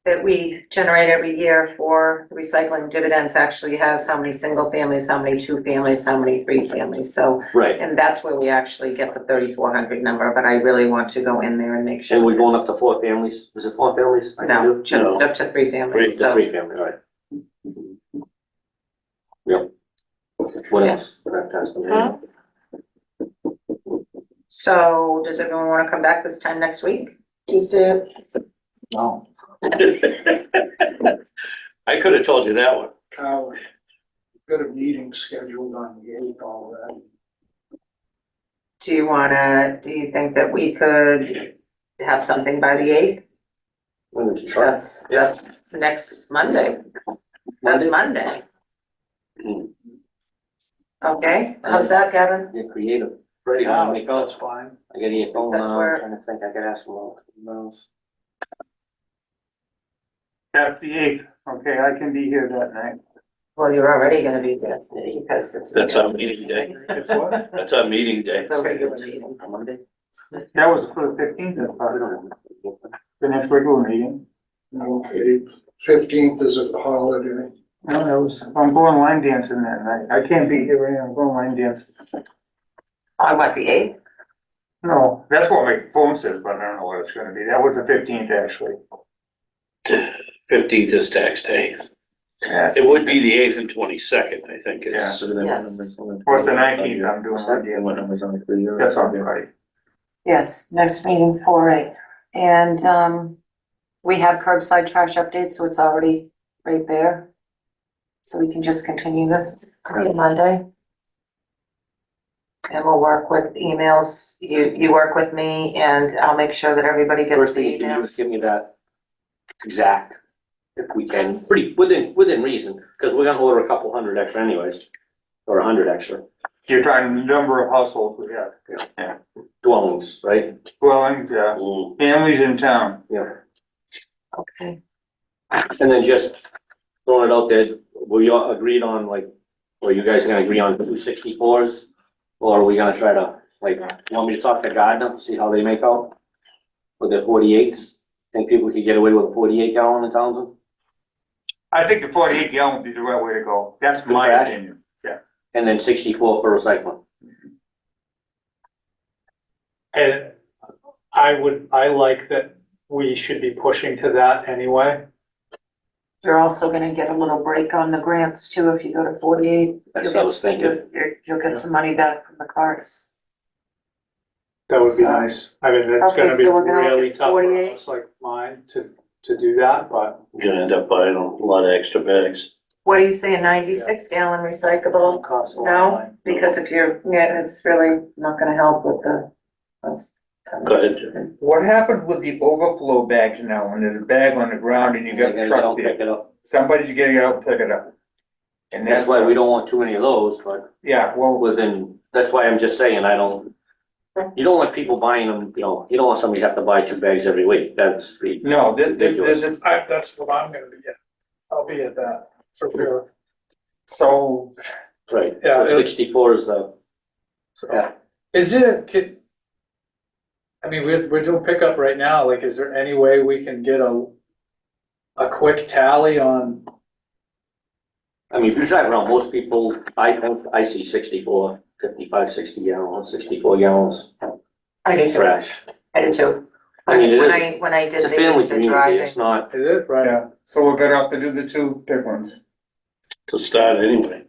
that we generate every year for recycling dividends actually has how many single families, how many two families, how many three families. So, Right, and that's where we actually get the 3,400 number, but I really want to go in there and make sure. and we're going up to 4 families, is it 4 families? I can No, do? just No. up to three families, The so. 3 family, all right. Yep. What else? Huh? So does everyone want to come back this time next week? Tuesday? No. I could have told you that one. Got a meeting scheduled on the 8th, all that. do you think that we could have something by the eighth? That's next Monday. That's Monday. Hmm. Okay, how's that, Gavin? Get creative. Freddie, wanna make That's up? fine. I gotta get going That's now, where- I'm trying to think, I could ask them all. That's the eighth, okay, I can be here that night. Well, you're already gonna be there because it's. That's our meeting day. It's what? That's our meeting day. It's a regular meeting. On Monday? That was for the 15th, I thought. The next regular meeting. Okay, 15th is a holiday. No, that was, I'm going line dancing that night. I can't be here, right now. I'm going line dancing. On what, the eighth? No, that's what my phone says, but I don't know what it's gonna be. That was the 15th, actually. 15th is tax day. Yes. It would be the 8th and 22nd, I think. is- Yeah. Yes. What's the 19th? I'm doing line dancing. That's on Friday. Yes, next meeting, 4/8. And, we have curbside trash updates, so it's already right there. So we can just continue this on Monday. And we'll work with emails. You work with me and I'll make sure that everybody gets First the thing you can do is emails. give me that exact, if we can, pretty, within reason, because we're gonna order a couple hundred extra anyways. Or 100 extra You're talking the number of households we have. dwellings, right? Dwellings, Mm. families in town. Yeah. Okay. And then just throwing it out there, we all agreed on like, or you guys gonna agree on 264s? Or are we gonna try to, like, you want me to talk to Gardner, see how they make out? With their 48s? Think people could get away with a 48 gallon in Townsend? I think the 48 gallon would be the right way to go. That's my Trash. opinion. And then 64 for recycling. And I like that we should be pushing to that anyway. You're also gonna get a little break on the grants too, if you go to 48. That's what I was thinking. You'll get some money back from the carts. That would be So- nice. I mean, it's Okay, gonna be so we're gonna look really at tough for 48. us like mine to do that, but You're gonna end up buying a lot of extra bags. What do you say, a 96 gallon recyclable? costs a lot of No, money. because if you're, yeah, it's really not gonna help with the. that's- Go ahead, Jim. What happened with the overflow bags now, when there's a bag on the ground and you got the They truck don't there? pick it up. Somebody's getting out and pick it up. And That's why we don't want too many of those, but Yeah, well, that's why I'm just saying, you don't want people buying them, you know, you don't want somebody to have to buy 2 bags every week, that's the. no, there's a, That's what I'm gonna be at. I'll be at that for sure. so, Right, Yeah, so 64 is the, yeah. Is it, I mean, we're doing pickup right now, like, is there any way we can get a quick tally on, I mean, if you drive around, most people, I see 64, 55, 60 gallons, 64 gallons I do too, trash. I do too. I mean, it When is- when I did It's a family the community, driving. it's not, is it, right? yeah, so we're better off to do the 2 big ones. To start anyway.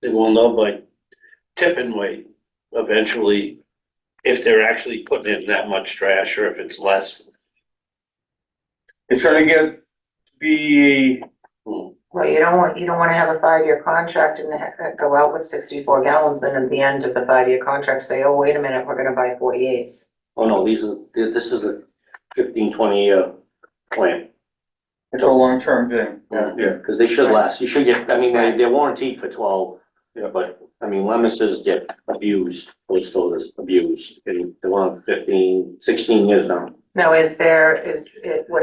They will know by tipping weight eventually if they're actually putting in that much trash or if it's less. It's gonna be, Well, you don't wanna have a 5-year contract and go out with 64 gallons, then at the end of the 5-year contract, say, oh, wait a minute, we're gonna buy 48s. oh no, this is a 15, 20-year plan. it's a long-term thing. Yeah. Cause they should last, you should get, I mean, they're warranted for 12, but, I mean, Lemon's get abused, those stores abused, and they want 15, 16 years now. Now, would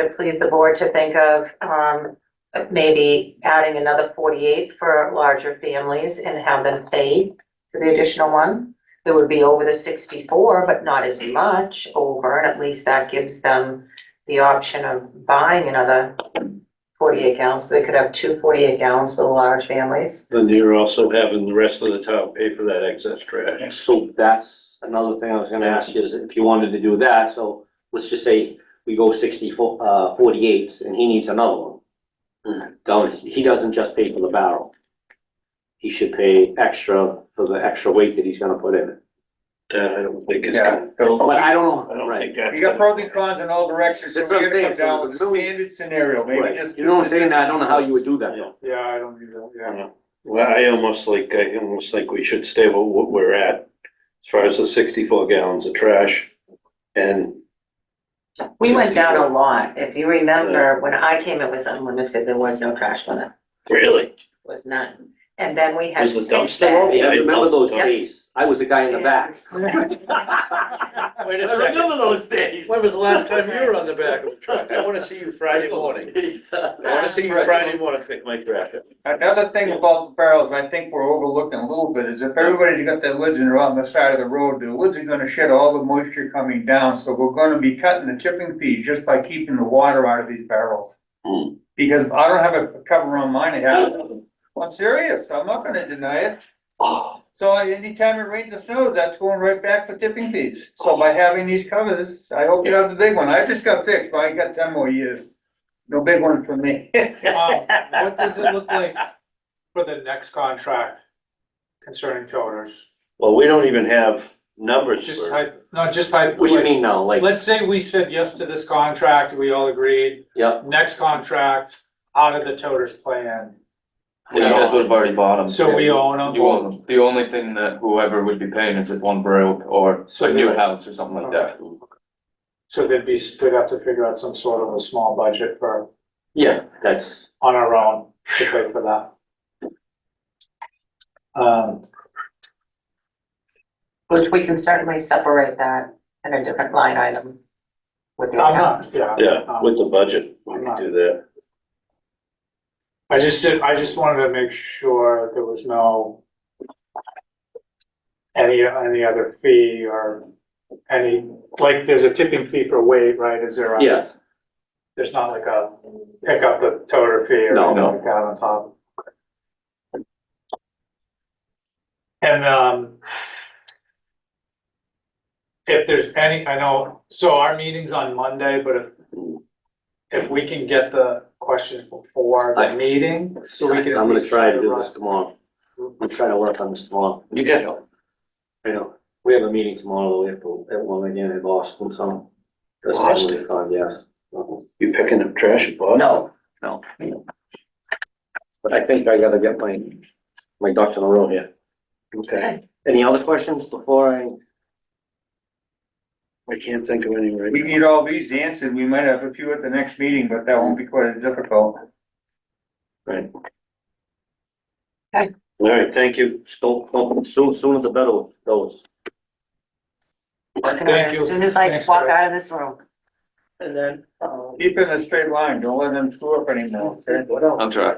it please the board to think of, maybe adding another 48 for larger families and have them pay for the additional one? It would be over the 64, but not as much over, and at least that gives them the option of buying another 48 gallons. So they could have 2 48 gallons for the large families. Then you're also having the rest of the town pay for that excess trash. So that's another thing I was gonna ask you, is if you wanted to do that, so let's just say we go 64, 48s, and he needs another one. He doesn't just pay for the barrel. He should pay extra for the extra weight that he's gonna put in it. That I don't think it's Yeah, gonna, But I don't know, I don't think right? that. you got pros and cons in all directions, so That's what we're I'm gonna come saying, down with a so- standard scenario, maybe Right. just. You know what I'm saying? I don't know how you would do that though. Yeah, I don't either, yeah. Well, I almost think we should stay with what we're at as far as the 64 gallons of trash. And We went down a lot. If you remember, when I came, it was unlimited. There was no trash limit. really, Was none. And then we had Was the six dumpster bags. Yeah, I remember those Yep. days. I was the guy in the back. Wait a I remember those days. when was the last time you were on the back of the truck? I wanna see you Friday morning. I wanna see you Friday morning pick my trash up. Another thing about the barrels, I think we're overlooking a little bit, is if everybody's got their lids and are on the side of the road, the lids are gonna shed all the moisture coming down, so we're gonna be cutting the tipping fee just by keeping the water out of these barrels. Hmm. Because I don't have a cover on mine, I have, I'm serious, I'm not gonna deny it. So anytime it rains or snows, that's going right back for tipping fees. So by having these covers, I hope you have the big one. I just got fixed, but I got 10 more years. No big one for me. What does it look like for the next contract concerning toters? Well, we don't even have numbers Just for, just What do you mean now? Like, let's say we said yes to this contract, we all agreed, yeah, next contract, how did the toters play in? Well, you guys would have already bought them. So we own them. You own them. The only thing that whoever would be paying is if one broke or So a new they're- house or something like that. So they'd have to figure out some sort of a small budget for, yeah, that's, on our own to pay for that. Which we can certainly separate that in a different line item. With the I'm account. not, yeah, with the budget, we can do that. I just wanted to make sure there was no any other fee or any, like, there's a tipping fee for weight, right? Is there a? yeah, There's not like a pick up the toter fee or No, anything no. like that on top. And, if there's any, I know, so our meeting's on Monday, but if we can get the questions before the meeting, so we I'm can. at gonna least try to do run- this tomorrow. I'm trying to work on this tomorrow. You got it. I know, we have a meeting tomorrow, we have to, at one again in Boston, so. That's Boston? really fun, yeah. You picking up trash at Boston? No. But I think I gotta get my ducks in a row here. Okay, Any other questions before I? I can't think of any right We now. need all these answered. We might have a few at the next meeting, but that won't be quite as difficult. Right. All right, thank you. Sooner the better with those. Working on it Thank you. as soon as I Thanks, walk Greg. out of this room. And then, Keep it in a straight line. Don't let them screw up anymore. Okay? what else? I'll try.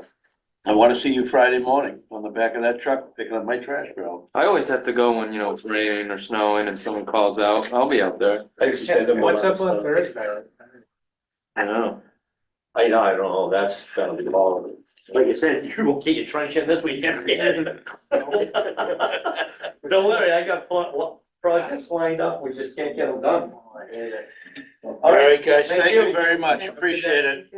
I wanna see you Friday morning on the back of that truck picking up my trash barrel. I always have to go when, you know, it's raining or snowing and someone calls out. I'll be out there. I usually stay there. What's up on Thursday? I know. I don't know, that's gonna be all, like you said, you will get your trench in this weekend. Don't worry, I got projects lined up, we just can't get them done. All right, guys, Thank thank you. you very much, appreciate it.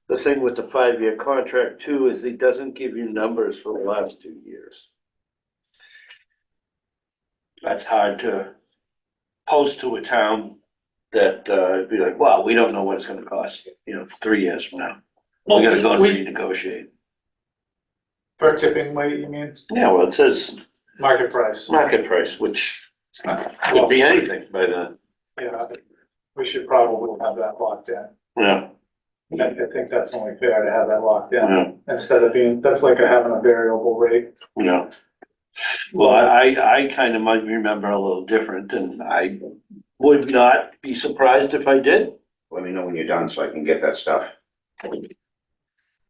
The thing with the 5-year contract too is he doesn't give you numbers for the last 2 years. That's hard to post to a town that, be like, wow, we don't know what it's gonna cost, 3 years from now. We gotta go and renegotiate. For tipping weight, you mean, Yeah, well, it says market price? market price, which could be anything by then, Yeah, we should probably have that locked in. yeah, I think that's only fair to have that locked in, yeah, instead of being, that's like having a variable rate. yeah. Well, I kind of might remember a little different, and I would not be surprised if I did. Let me know when you're done so I can get that stuff.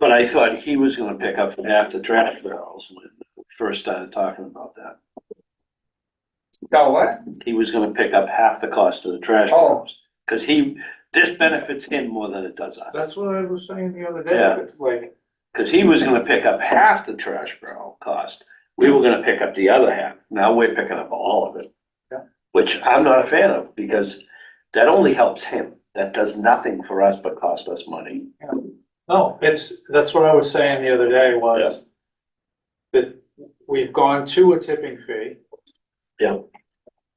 But I thought he was gonna pick up half the trash barrels when we first started talking about that. So what? He was gonna pick up half the cost of the trash Oh. barrels, cause this benefits him more than it does us. That's what I was saying the other Yeah. day, it's like, Cause he was gonna pick up half the trash barrel cost, we were gonna pick up the other half, now we're picking up all of it. Yeah. Which I'm not a fan of, because that only helps him, that does nothing for us but cost us money. no, that's what I was saying the other day was that we've gone to a tipping fee. Yeah.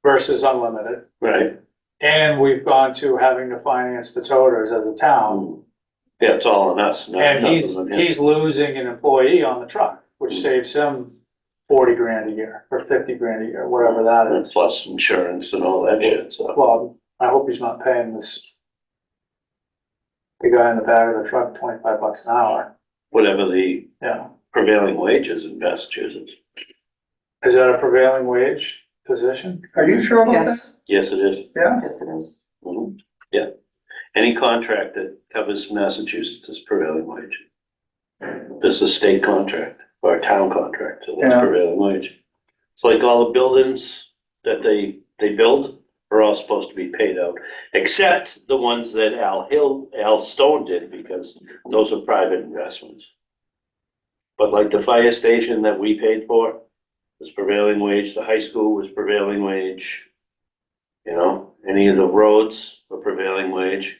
Versus unlimited, Right. and we've gone to having to finance the toters as a town. Yeah, it's all on us. not- And nothing on him. he's losing an employee on the truck. which saves him 40 grand a year, or 50 grand a year, whatever that And is. plus insurance and all that shit, so. Well, I hope he's not paying this. The guy in the back of the truck, 25 bucks an hour, Whatever the yeah. prevailing wage is in Massachusetts. Is that a prevailing wage position? Are you sure about that? Yes, Yes, it is. Yeah, yes, it is. Mhm. Yeah. Any contract that covers Massachusetts is prevailing wage. This is a state contract or a town contract, so that's Yeah. prevailing wage. It's like all the buildings that they build are all supposed to be paid out, except the ones that Al Stone did, because those are private investments. But like the fire station that we paid for was prevailing wage, the high school was prevailing wage. You know, any of the roads were prevailing wage.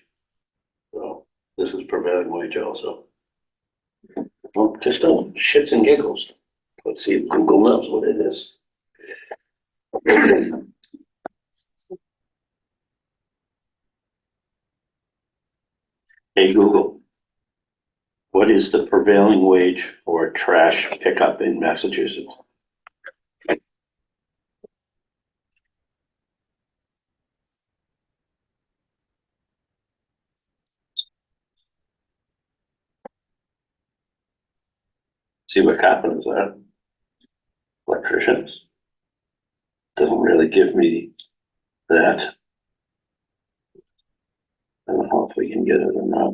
So this is prevailing wage also. Well, just shits and giggles. Let's see if Google knows what it is. Hey Google, what is the prevailing wage for trash pickup in Massachusetts? See what carpenters are. Electricians. Doesn't really give me that. I don't know if we can get it or not.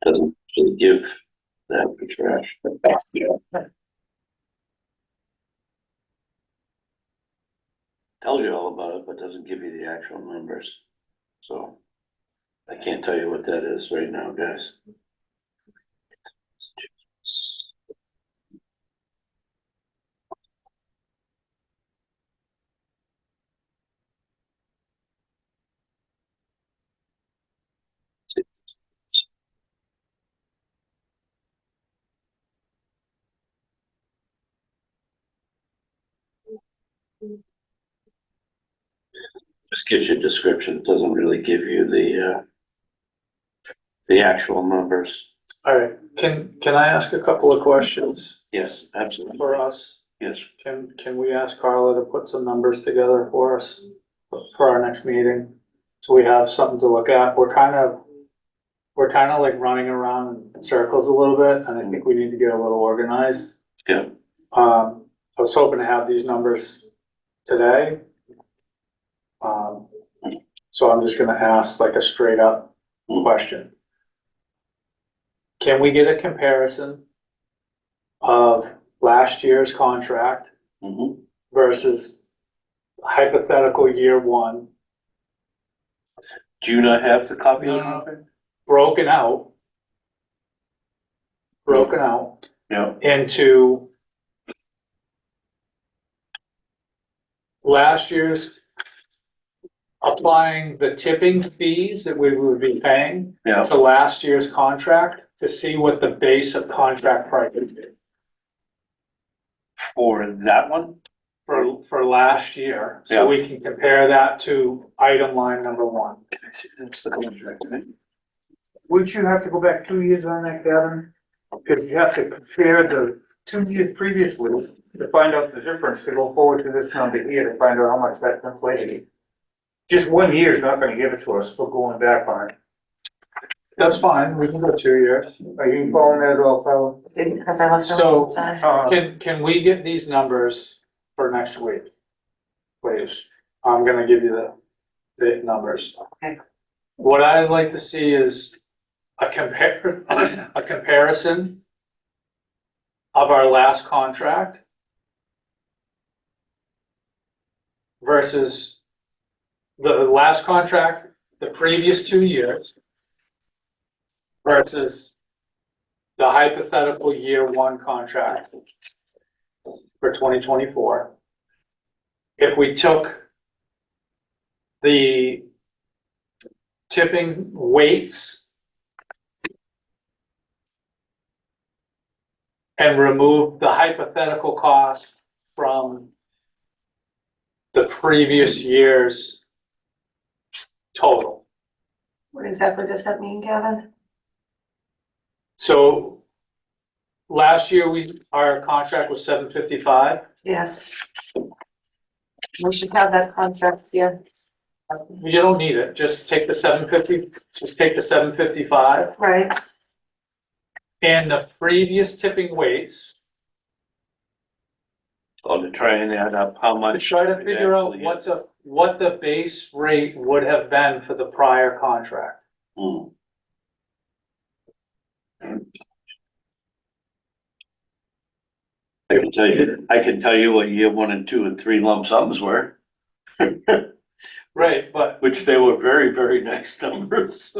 Doesn't really give that for trash. Yeah. Tells you all about it, but doesn't give you the actual numbers. So I can't tell you what that is right now, guys. Just gives you a description. It doesn't really give you the actual numbers. All right, can I ask a couple of questions Yes, absolutely. for us? Yes. Can we ask Carla to put some numbers together for us for our next meeting? So we have something to look at. We're kind of like running around in circles a little bit, and I think we need to get a little organized. Yeah. I was hoping to have these numbers today. So I'm just gonna ask like a straight up question. Can we get a comparison of last year's contract Mm-hmm. versus hypothetical year one, Do you not have the copy? No. broken out Yeah. into last year's, applying the tipping fees that we would be paying Yeah. to last year's contract to see what the base of contract price would be For that one? for last year. Yeah. So we can compare that to item line number one. That's the contract, right? wouldn't you have to go back 2 years on that, Gavin? Because you have to compare the 2 years previously to find out the difference, to go forward to this number here to find out how much that inflated. Just 1 year is not gonna give it to us, we're going back on it. That's fine, we can go 2 years. Are you following that at all, fellow? Didn't, because I left. So- them- Can we get these numbers for next week? Please, I'm gonna give you the numbers. Okay. What I'd like to see is a comparison of our last contract versus the last contract, the previous 2 years versus the hypothetical year one contract for 2024. If we took the tipping weights and remove the hypothetical cost from the previous year's total. What exactly does that mean, Gavin? So last year, our contract was 755. Yes. We should have that contract here. You don't need it, just take the 755 Right. and the previous tipping weights. Or to try and add up how To much. try to figure out it what actually what the base rate would have been for the prior contract. is. Hmm. I can tell you what year 1 and 2 and 3 lump sums were. Right, but, Which they were very, very nice numbers.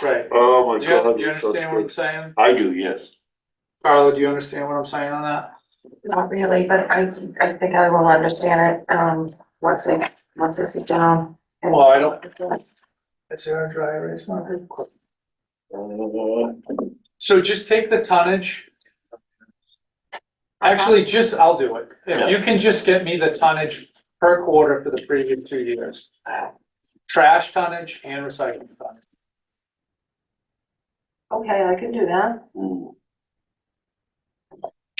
right. Oh my Do you, God. do you understand what I'm saying? I do, yes. Carla, do you understand what I'm saying on that? Not really, but I think I will understand it, once I sit down. and- Well, I don't- Is there a dry erase marker? So just take the tonnage. Actually, I'll do it. If you can just get me the tonnage per quarter for the previous 2 years. Trash tonnage and recycling tonnage. Okay, I can do that. Hmm.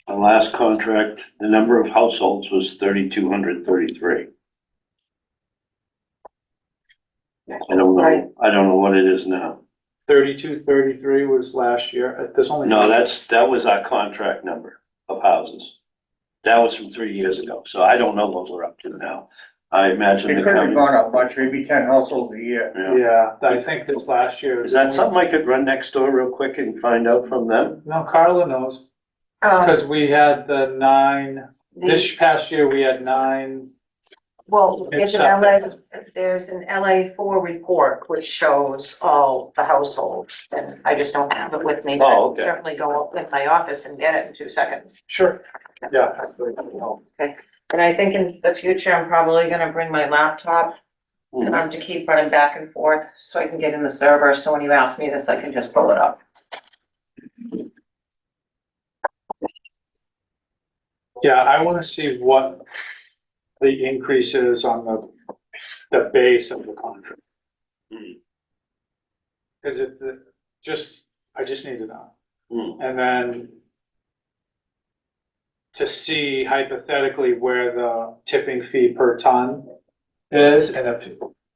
Our last contract, the number of households was 3,233. I don't Right. know, I don't know what it is now. 3233 was last year. There's only. No, that was our contract number of houses. That was from 3 years ago, so I don't know what we're up to now. I imagine It the couldn't have county. gone up much, maybe 10 households a year. Yeah. Yeah, I think this last year. Is that something I could run next door real quick and find out from them? No, Carla knows, Um, because we had the 9, this past year we had 9. well, It's there's an LA4 report which shows all the households, and I just don't have it with me, but I Oh, can okay. certainly go up in my office and get it in 2 seconds. Sure. Yeah. And I think in the future, I'm probably gonna bring my laptop, Hmm. to keep running back and forth, so I can get in the server, so when you ask me this, I can just pull it up. Yeah, I wanna see what the increase is on the base of the contract. Hmm. Is it I just need to know. Hmm. And then to see hypothetically where the tipping fee per ton is, and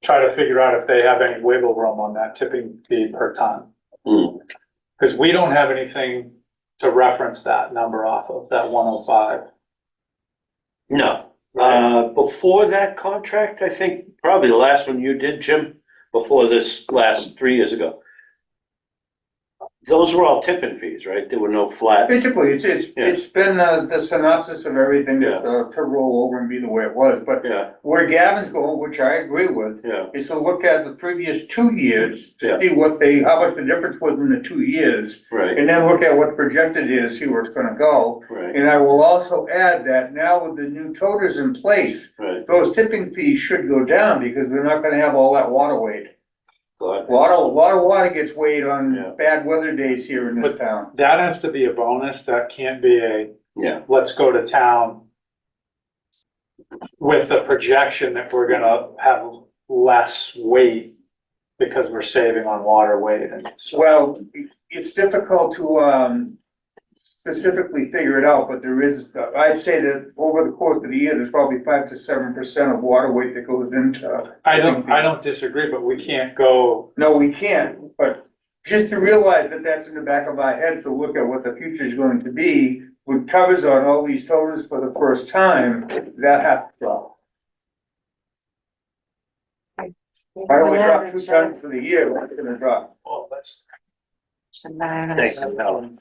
try to figure out if they have any wiggle room on that tipping fee per ton. Hmm. Because we don't have anything to reference that number off of, that 105. No, before that contract, I think probably the last one you did, Jim, before this last 3 years ago. Those were all tipping fees, right? There were no flat. Basically, it's been the synopsis of everything Yeah. to roll over and be the way it was, but Yeah, where Gavin's going, which I agree with, yeah, is to look at the previous 2 years Yeah. to see how much the difference was in the 2 years, right, and then look at what projected is, see where it's gonna go. right, And I will also add that now with the new toters in place, right. those tipping fees should go down because we're not gonna have all that water weight. Glad. A lot of water gets weighed Yeah. on bad weather days here in this town. That has to be a bonus, that can't be Yeah, let's go to town with the projection that we're gonna have less weight because we're saving on water weight and so. Well, it's difficult to, specifically figure it out, but there is, I'd say that over the course of the year, there's probably 5 to 7% of water weight that goes into. I don't disagree, but we can't go, No, we can't, but just to realize that that's in the back of our heads to look at what the future is going to be, with covers on all these toters for the first time, that has to drop. Why don't we drop 2 tons for the year, what's it gonna drop? oh, that's. thanks, Helen.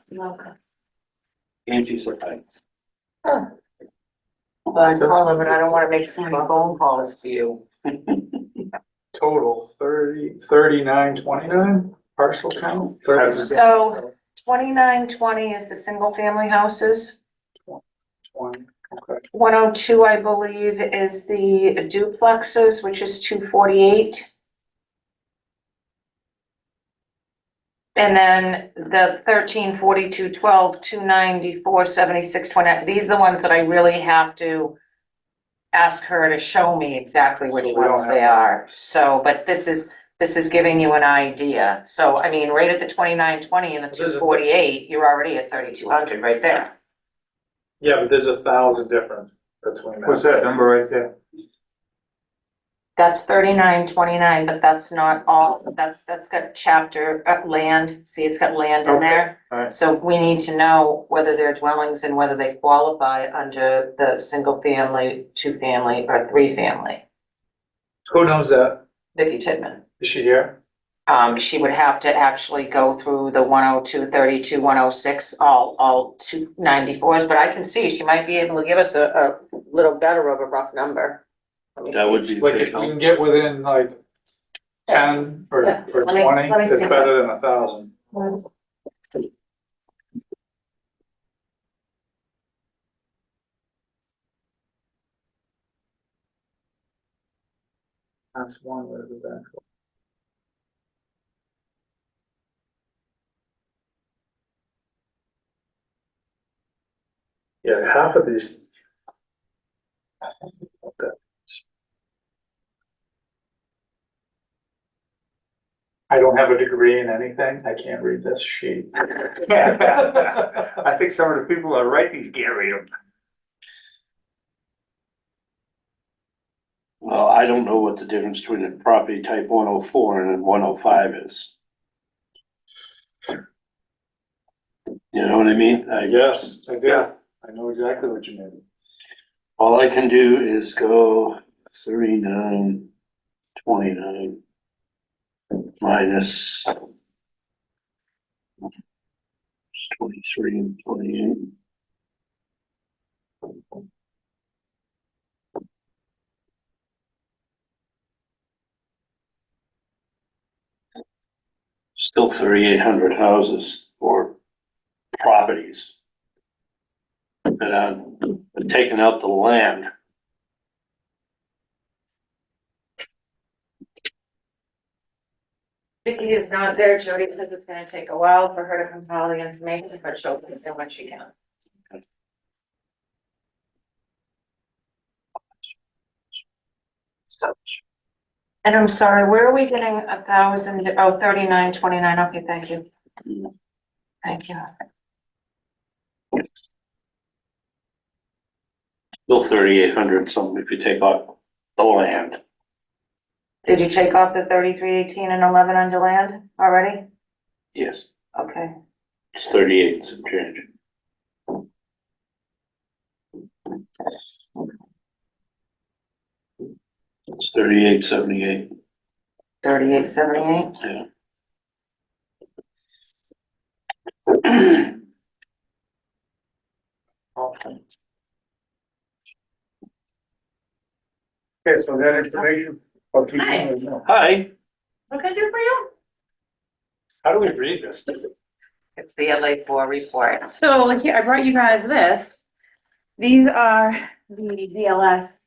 Angie said hi. But I don't wanna make too many phone calls to you. Total 3929 parcel count. So 2920 is the single family houses. 20, okay. 102, I believe, is the duplexes, which is 248. And then the 13, 42, 12, 294, 76, 20, these are the ones that I really have to ask her to show me exactly which We don't ones have they that. are. So, but this is This is giving you an idea. So, I mean, right at the 2920 and the 248, you're already at 3,200 right there. Yeah, but there's 1,000 difference between that. What's that number right there? That's 3929, but that's not all, that's got chapter, land, see, it's got land in Okay, there. alright. So we need to know whether they're dwellings and whether they qualify under the single family, two family, or three family. Who knows that? Vicky Titman. Is she here? She would have to actually go through the 102, 32, 106, all 294s, but I can see she might be able to give us a little better of a rough number. Let me That see. would be. Like, if we can get within like 10 or Yeah, or let me 20, it's see. better than 1,000. That's one residential. Yeah, half of these. I don't have a degree in anything. I can't read this sheet. I think some of the people that write these can't read them. Well, I don't know what the difference between a property type 104 and 105 is. You know what I mean? Yes, I do. I know exactly what you mean. All I can do is go 39, 29 minus 23 and 28. Still 3,800 houses or properties. But I'm taking out the land. Vicky is not there, Jody, because it's gonna take a while for her to compile the information, but she'll do it when she can. So. And I'm sorry, where are we getting 1,000, 3929, okay, thank you. Thank you. Still 3,800 something if you take off the land. Did you take off the 3318 and 11 under land already? Yes, Okay, it's 38 and some change. It's 3878. 3878. Yeah. Okay, so that information. Hi. Hi. What can I do for you? How do we read this? It's the LA4 report. So here, I brought you guys this. These are the DLS.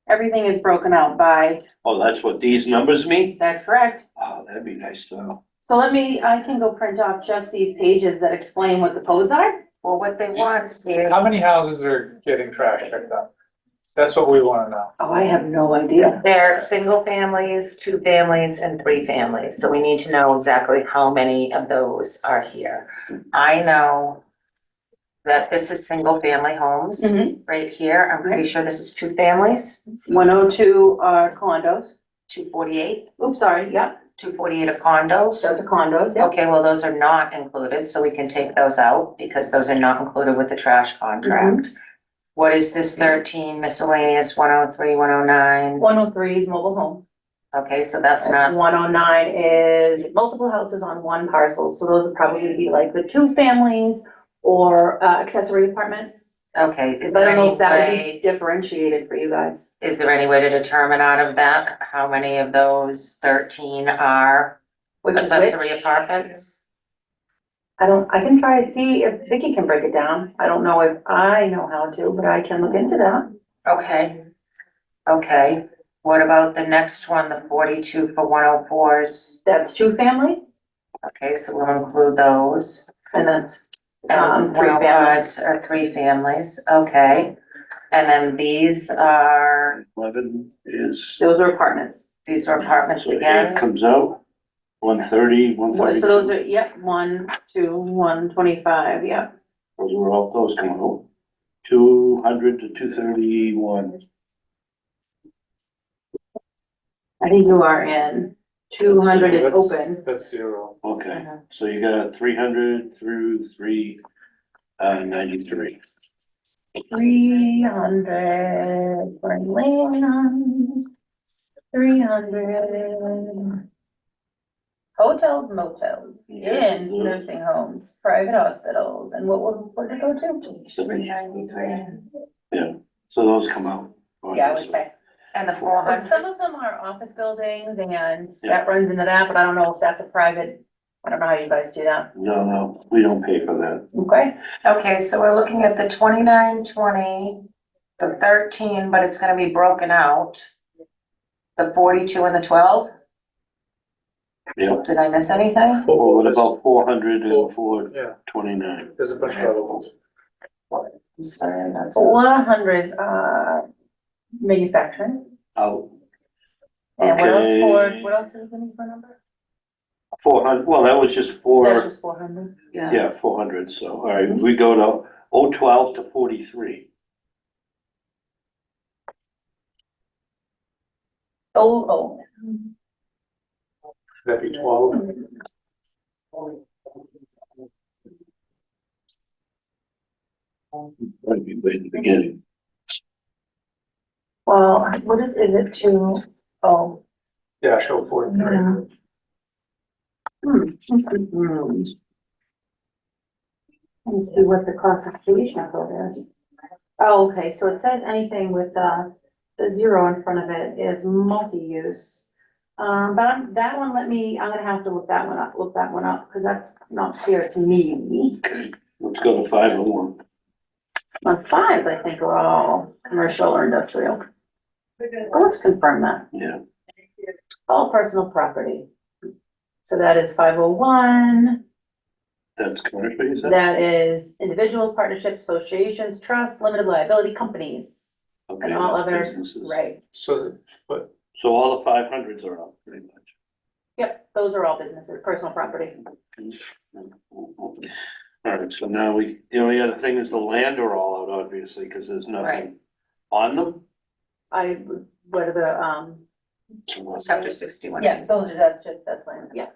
Everything is broken out by, Oh, that's what these numbers mean? that's correct. Oh, that'd be nice to know. So I can go print off just these pages that explain what the codes are. Well, what they want is. How many houses are getting trash picked up? That's what we wanna know. Oh, I have no idea. They're single families, two families, and three families, so we need to know exactly how many of those are here. I know that this is single family homes right here. I'm pretty sure this is two families, 102 are condos. 248, Oops, sorry, yeah, 248 are condos. those are condos, yeah. Okay, well, those are not included, so we can take those out because those are not included with the trash contract. What is this 13 miscellaneous, 103, 109? 103 is mobile home. Okay, so that's not, 109 is multiple houses on one parcel, so those would probably be like the two families or accessory apartments. okay, is I there don't know any if that would way, be differentiated for you guys. is there any way to determine out of that, how many of those 13 are Which is accessory which. apartments? I can try to see if Vicky can break it down. I don't know if I know how to, but I can look into that. Okay, okay, what about the next one, the 42 for 104s? That's two family Okay, so we'll include those. and that's, And three 105s are three families, okay. And then these are, 11 is, those are apartments. these are apartments so 8 again, comes out. 130, So 130. those are, yep, 1 to 125, yep. Those were all, those coming out. 200 to 231. I think you are in, 200 is That's- open. That's zero. Okay, so you got 300 through 393. 300 for land, 300. Hotels, motels, inns, nursing homes, private hospitals, and what did it go to? 393. Yeah, so those come out. Yeah, I would say. And the But 400. some of them are office buildings and that runs into that, but I don't know if that's a private, I don't know how you guys do that. No, we don't pay for that. Okay, Okay, so we're looking at the 2920, the 13, but it's gonna be broken out. The 42 and the 12? Yeah. Did I miss anything? Well, what about 400 and 429? Yeah, there's a bunch of other ones. Sorry, that's. 400s are manufacturing. Out. And what else Okay. for, what else is the need for number? 400, well, that was just That's four, just 400. yeah, 400, so, all right, we go to 012 to 43. Oh. That'd be 12. That'd be way in the beginning. Well, what is it to, oh. Yeah, show 43. yeah. Let me see what the classification of it is. Oh, okay, so it says anything with the zero in front of it is multi-use. That one, I'm gonna have to look that one up, because that's not clear to me. Let's go to 501. On 5, I think are all commercial or industrial. Let's confirm that. Yeah, All personal property. So that is 501. that's commercial, you said? That is individuals, partnerships, associations, trusts, limited liability companies, Okay, and all that's other, businesses. right. So, but So all the 500s are up, pretty much. Yep, those are all businesses, personal property. All right, so now the only other thing is the land are all out, obviously, because there's nothing on them. What are the, Chapter 61. yeah, that's land, yeah.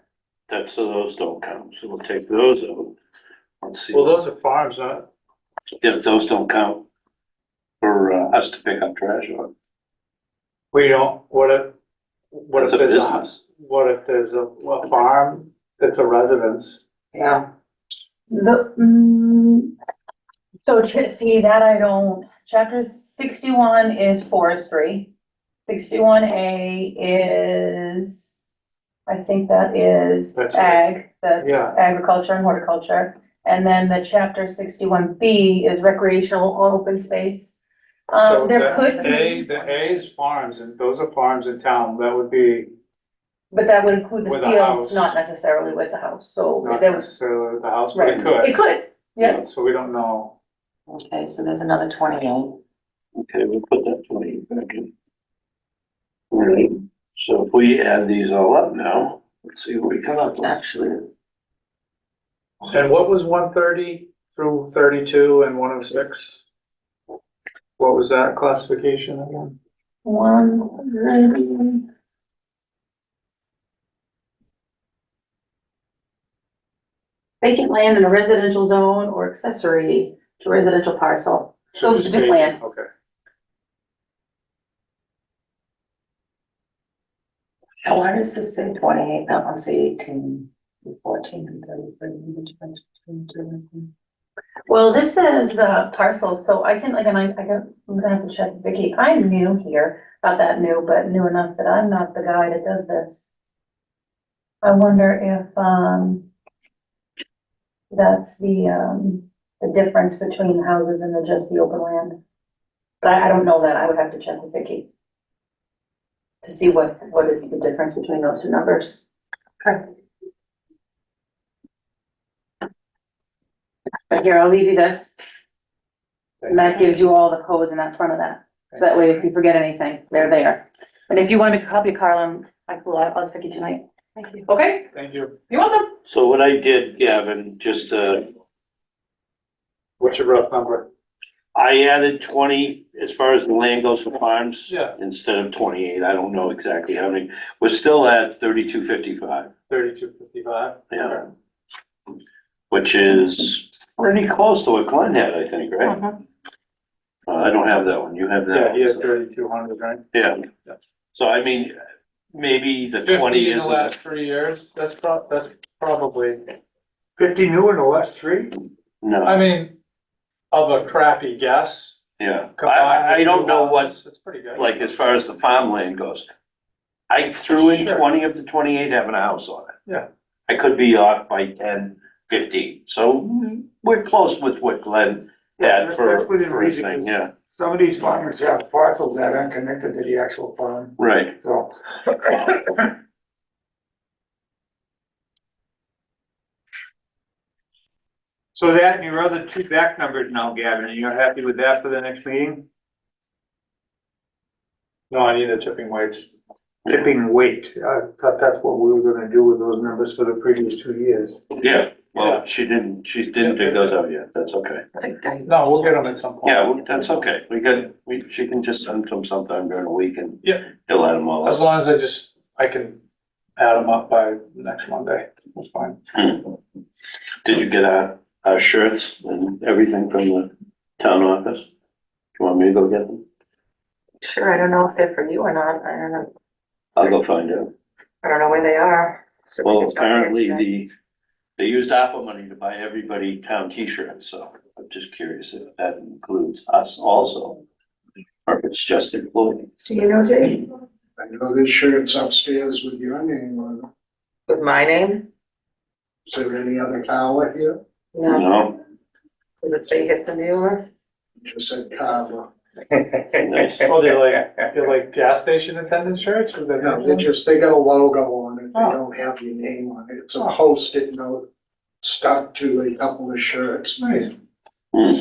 So those don't count, so we'll take those out. Let's see. well, those are farms, not, Yeah, those don't count for us to pick up trash on. we don't, what if That's a there's a, business. what if there's a farm that's a residence? Yeah. So see that I don't, chapter 61 is forestry. 61A is, I think that is That's- that's Yeah. agriculture and horticulture. And then the chapter 61B is recreational or open space. So There the could A, be, the A is farms, and those are farms in town, that would be but that would include the With a fields, house. not necessarily with the house, so not there was, necessarily with the house, but right, it could. it could, yeah. So we don't know. Okay, so there's another 28. Okay, we'll put that 20 back in. All right, so if we add these all up now, let's see what we come up with. Actually, And what was 130 through 32 and 106? What was that classification again? 130. Vacant land in a residential zone or accessory to residential parcel. So just just take- land. Okay. now why does this say 28, that one say 18, 14, and 33? The difference between two and three? Well, this says the parcel, so I can, again, I'm gonna have to check with Vicky. I'm new here, not that new, but new enough that I'm not the guy that does this. I wonder if, that's the difference between houses and just the open land. But I don't know that. I would have to check with Vicky to see what is the difference between those two numbers. Okay. But here, I'll leave you this. And that gives you all the codes in that front of that. So that way, if you forget anything, they're there. And if you want to make a copy, Carla, I'll ask Vicky tonight. Thank you. Okay, Thank you. you're welcome. So what I did, Gavin, just, What's your rough number? I added 20 as far as the land goes for farms. Yeah. Instead of 28. I don't know exactly how many. We're still at 3255, 3255? Yeah. which is pretty close to what Glenn had, I think, right? Mhm. I don't have that one. You have that. Yeah, one. he has 3200, right? Yeah. So I mean, maybe the 20 50 in is, the last 3 years, that's probably, 50 new in the last 3? no, I mean, of a crappy guess. yeah. combined I with don't new know what, houses, it's pretty good. like, as far as the farmland goes. I threw in Sure. 20 of the 28 having a house on it. Yeah. I could be off by 10, 15. So we're close with what Glenn had for That's within for a reason, thing, 'cause yeah, some of these farmers have parcels that aren't connected to the actual farm, right. so. So that and your other 2 back numbers now, Gavin, and you're happy with that for the next meeting? No, I need the tipping weights. Tipping weight, I thought that's what we were gonna do with those numbers for the previous 2 years. Yeah, well, Yeah. she didn't dig those out yet. That's okay. No, we'll get them at some point. Yeah, well, that's okay. She can just send them sometime during the week and Yeah. he'll add them all As up. long as I can add them up by next Monday, that's fine. Did you get our shirts and everything from the town office? Do you want me to go get them? Sure, I don't know if they're for you or not. I'll go find out. I don't know where they are. So we Well, can start here apparently today. they used ARPA money to buy everybody town t-shirts, so I'm just curious if that includes us also. Or if it's just employees. Do you know, Jay? I know this shirt's upstairs with your name on it. With my name? Is there any other Carla here? No. No? Does it say hit the Mueller? Just said Carla. Nice. Oh, they're like gas station attendant shirts with the. No, they got a logo on it. They Oh. don't have your name on it. It's a Oh. Post-it note stuck to a couple of shirts. Nice.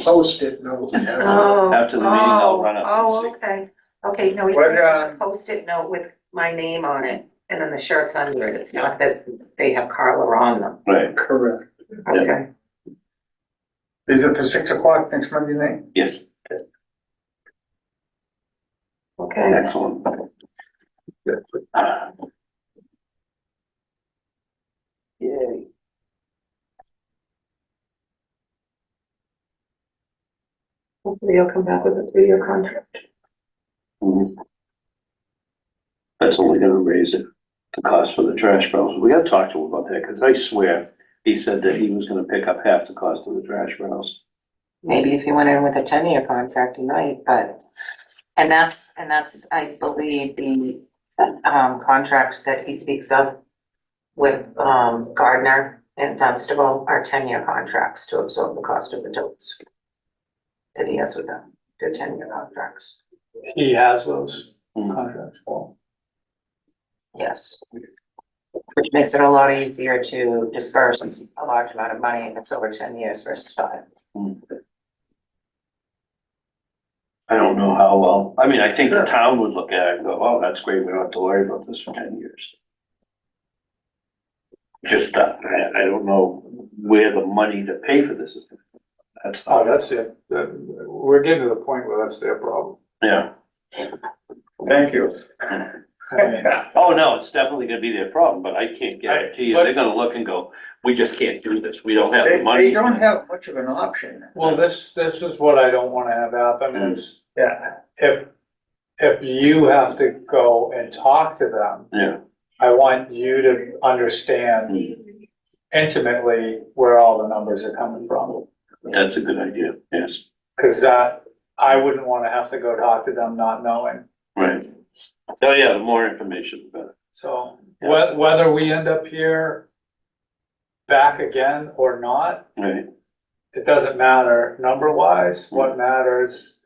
Post-it note. Oh, After the meeting, I'll run up and oh, see. okay. Okay, no, he's What, got a Post-it note with my name on it and then the shirt's under it. It's not that they have Carla on them. Right, Correct. Yeah. Okay. Is it for 6 o'clock next Monday night? yes, Okay. excellent. Yay. Hopefully he'll come back with a 3-year contract. Mhm. That's only gonna raise the cost for the trash barrels. We gotta talk to him about that, cause I swear he said that he was gonna pick up half the cost of the trash barrels. Maybe if you went in with a 10-year contract, you might, but, and that's, I believe, the, contracts that he speaks of with, Gardner and Dunstable are 10-year contracts to absorb the cost of the totes. That he has with them, they're 10-year contracts, He has those Mm. contracts. Well, yes. Which makes it a lot easier to disperse a large amount of money if it's over 10 years versus 5. I don't know how well, I mean, I think the town would look at it and go, oh, that's great, we don't have to worry about this for 10 years. Just, I don't know where the money to pay for this is. That's, Oh, that's it. We're getting to the point where that's their problem. yeah. Thank you. I mean, Oh, no, it's definitely gonna be their problem, but I can't guarantee you, But- they're gonna look and go, we just can't do this, we don't have the They money. don't have much of an option. Well, this is what I don't wanna have happen is, Yeah. if you have to go and talk to them, Yeah, I want you to understand intimately where all the numbers are coming from. that's a good idea, yes, Cause I wouldn't wanna have to go talk to them not knowing. right. Oh, yeah, the more information, the better. So whether we end up here back again or not, Right, it doesn't matter number wise. What matters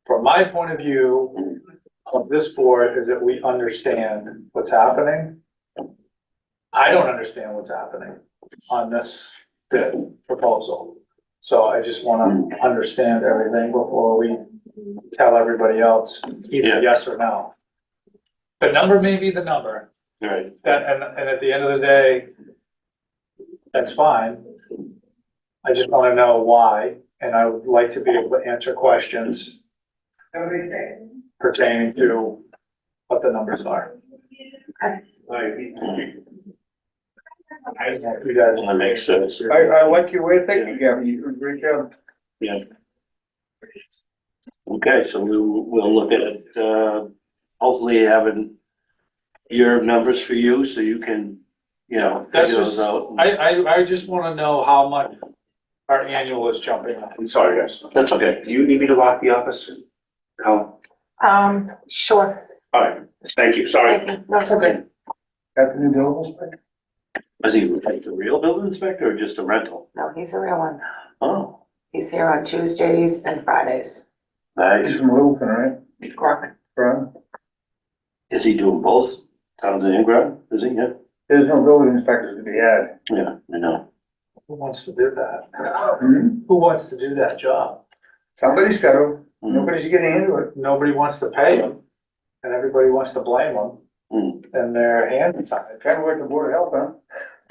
from my point of view of this board is that we understand what's happening. I don't understand what's happening on this bid proposal. So I just wanna understand everything before we tell everybody else Yeah. either yes or no. The number may be the number, Right. and at the end of the day, that's fine. I just wanna know why, and I would like to be able to answer questions pertaining to what the numbers are. You guys- That makes sense. I like your way of thinking, Gavin, you do a great job. Yeah. Okay, so we'll look at it, hopefully having your numbers for you so you can, you know, That's figure those just- out. I just wanna know how much our annual is jumping up. I'm sorry, guys. That's okay. Do you need me to lock the office? Colin? Sure. All right, thank you, sorry. Thank you. No, it's okay. Got the new building inspector? Is he like the real building inspector or just a rental? No, he's a real one. Oh, He's here on Tuesdays and Fridays. nice. He's from Littleton, right? Correct. From, Is he doing both Townsend and Groton? Is he? Yeah, there's no building inspectors to be had. yeah, I know. Who wants to do that? Hmm? Who wants to do that job? Somebody's got to, Mm, nobody's getting into it. Nobody wants to pay them, and everybody wants to blame them, mm. and they're hand tied. Kind of like the Board of Health,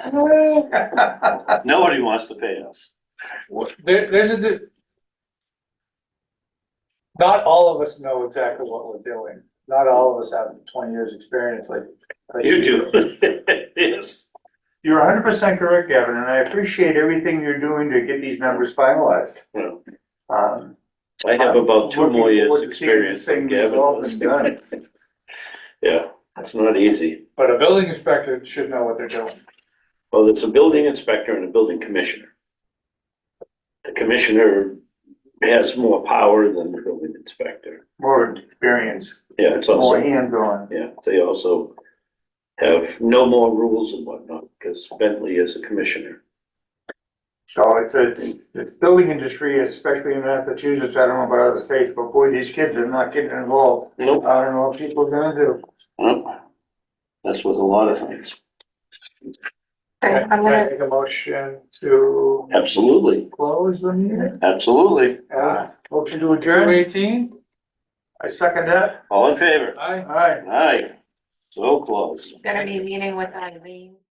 huh? Nobody wants to pay us. There's not all of us know exactly what we're doing. Not all of us have 20 years' experience like. You do. Yes. You're 100% correct, Gavin, and I appreciate everything you're doing to get these numbers finalized. Well, Um, I have about 2 more looking years' forward to seeing this experience than thing Gavin resolved does. and done. Yeah, it's not easy. But a building inspector should know what they're doing. Well, it's a building inspector and a building commissioner. The commissioner has more power than the building inspector. More experience, Yeah, it's more also, hands-on. yeah, they also have no more rules and whatnot, because Bentley is a commissioner. So it's building industry, especially in Massachusetts, I don't know about other states, but boy, these kids are not getting involved. Nope. I don't know what people are gonna do. Well, that's with a lot of things. Okay, I'm Can I gonna, make a motion to Absolutely, close the meeting? absolutely. Motion to adjourn, 2:18? I second that. All in favor? Aye. Aye. Aye. So close. Gonna be meeting with Irene.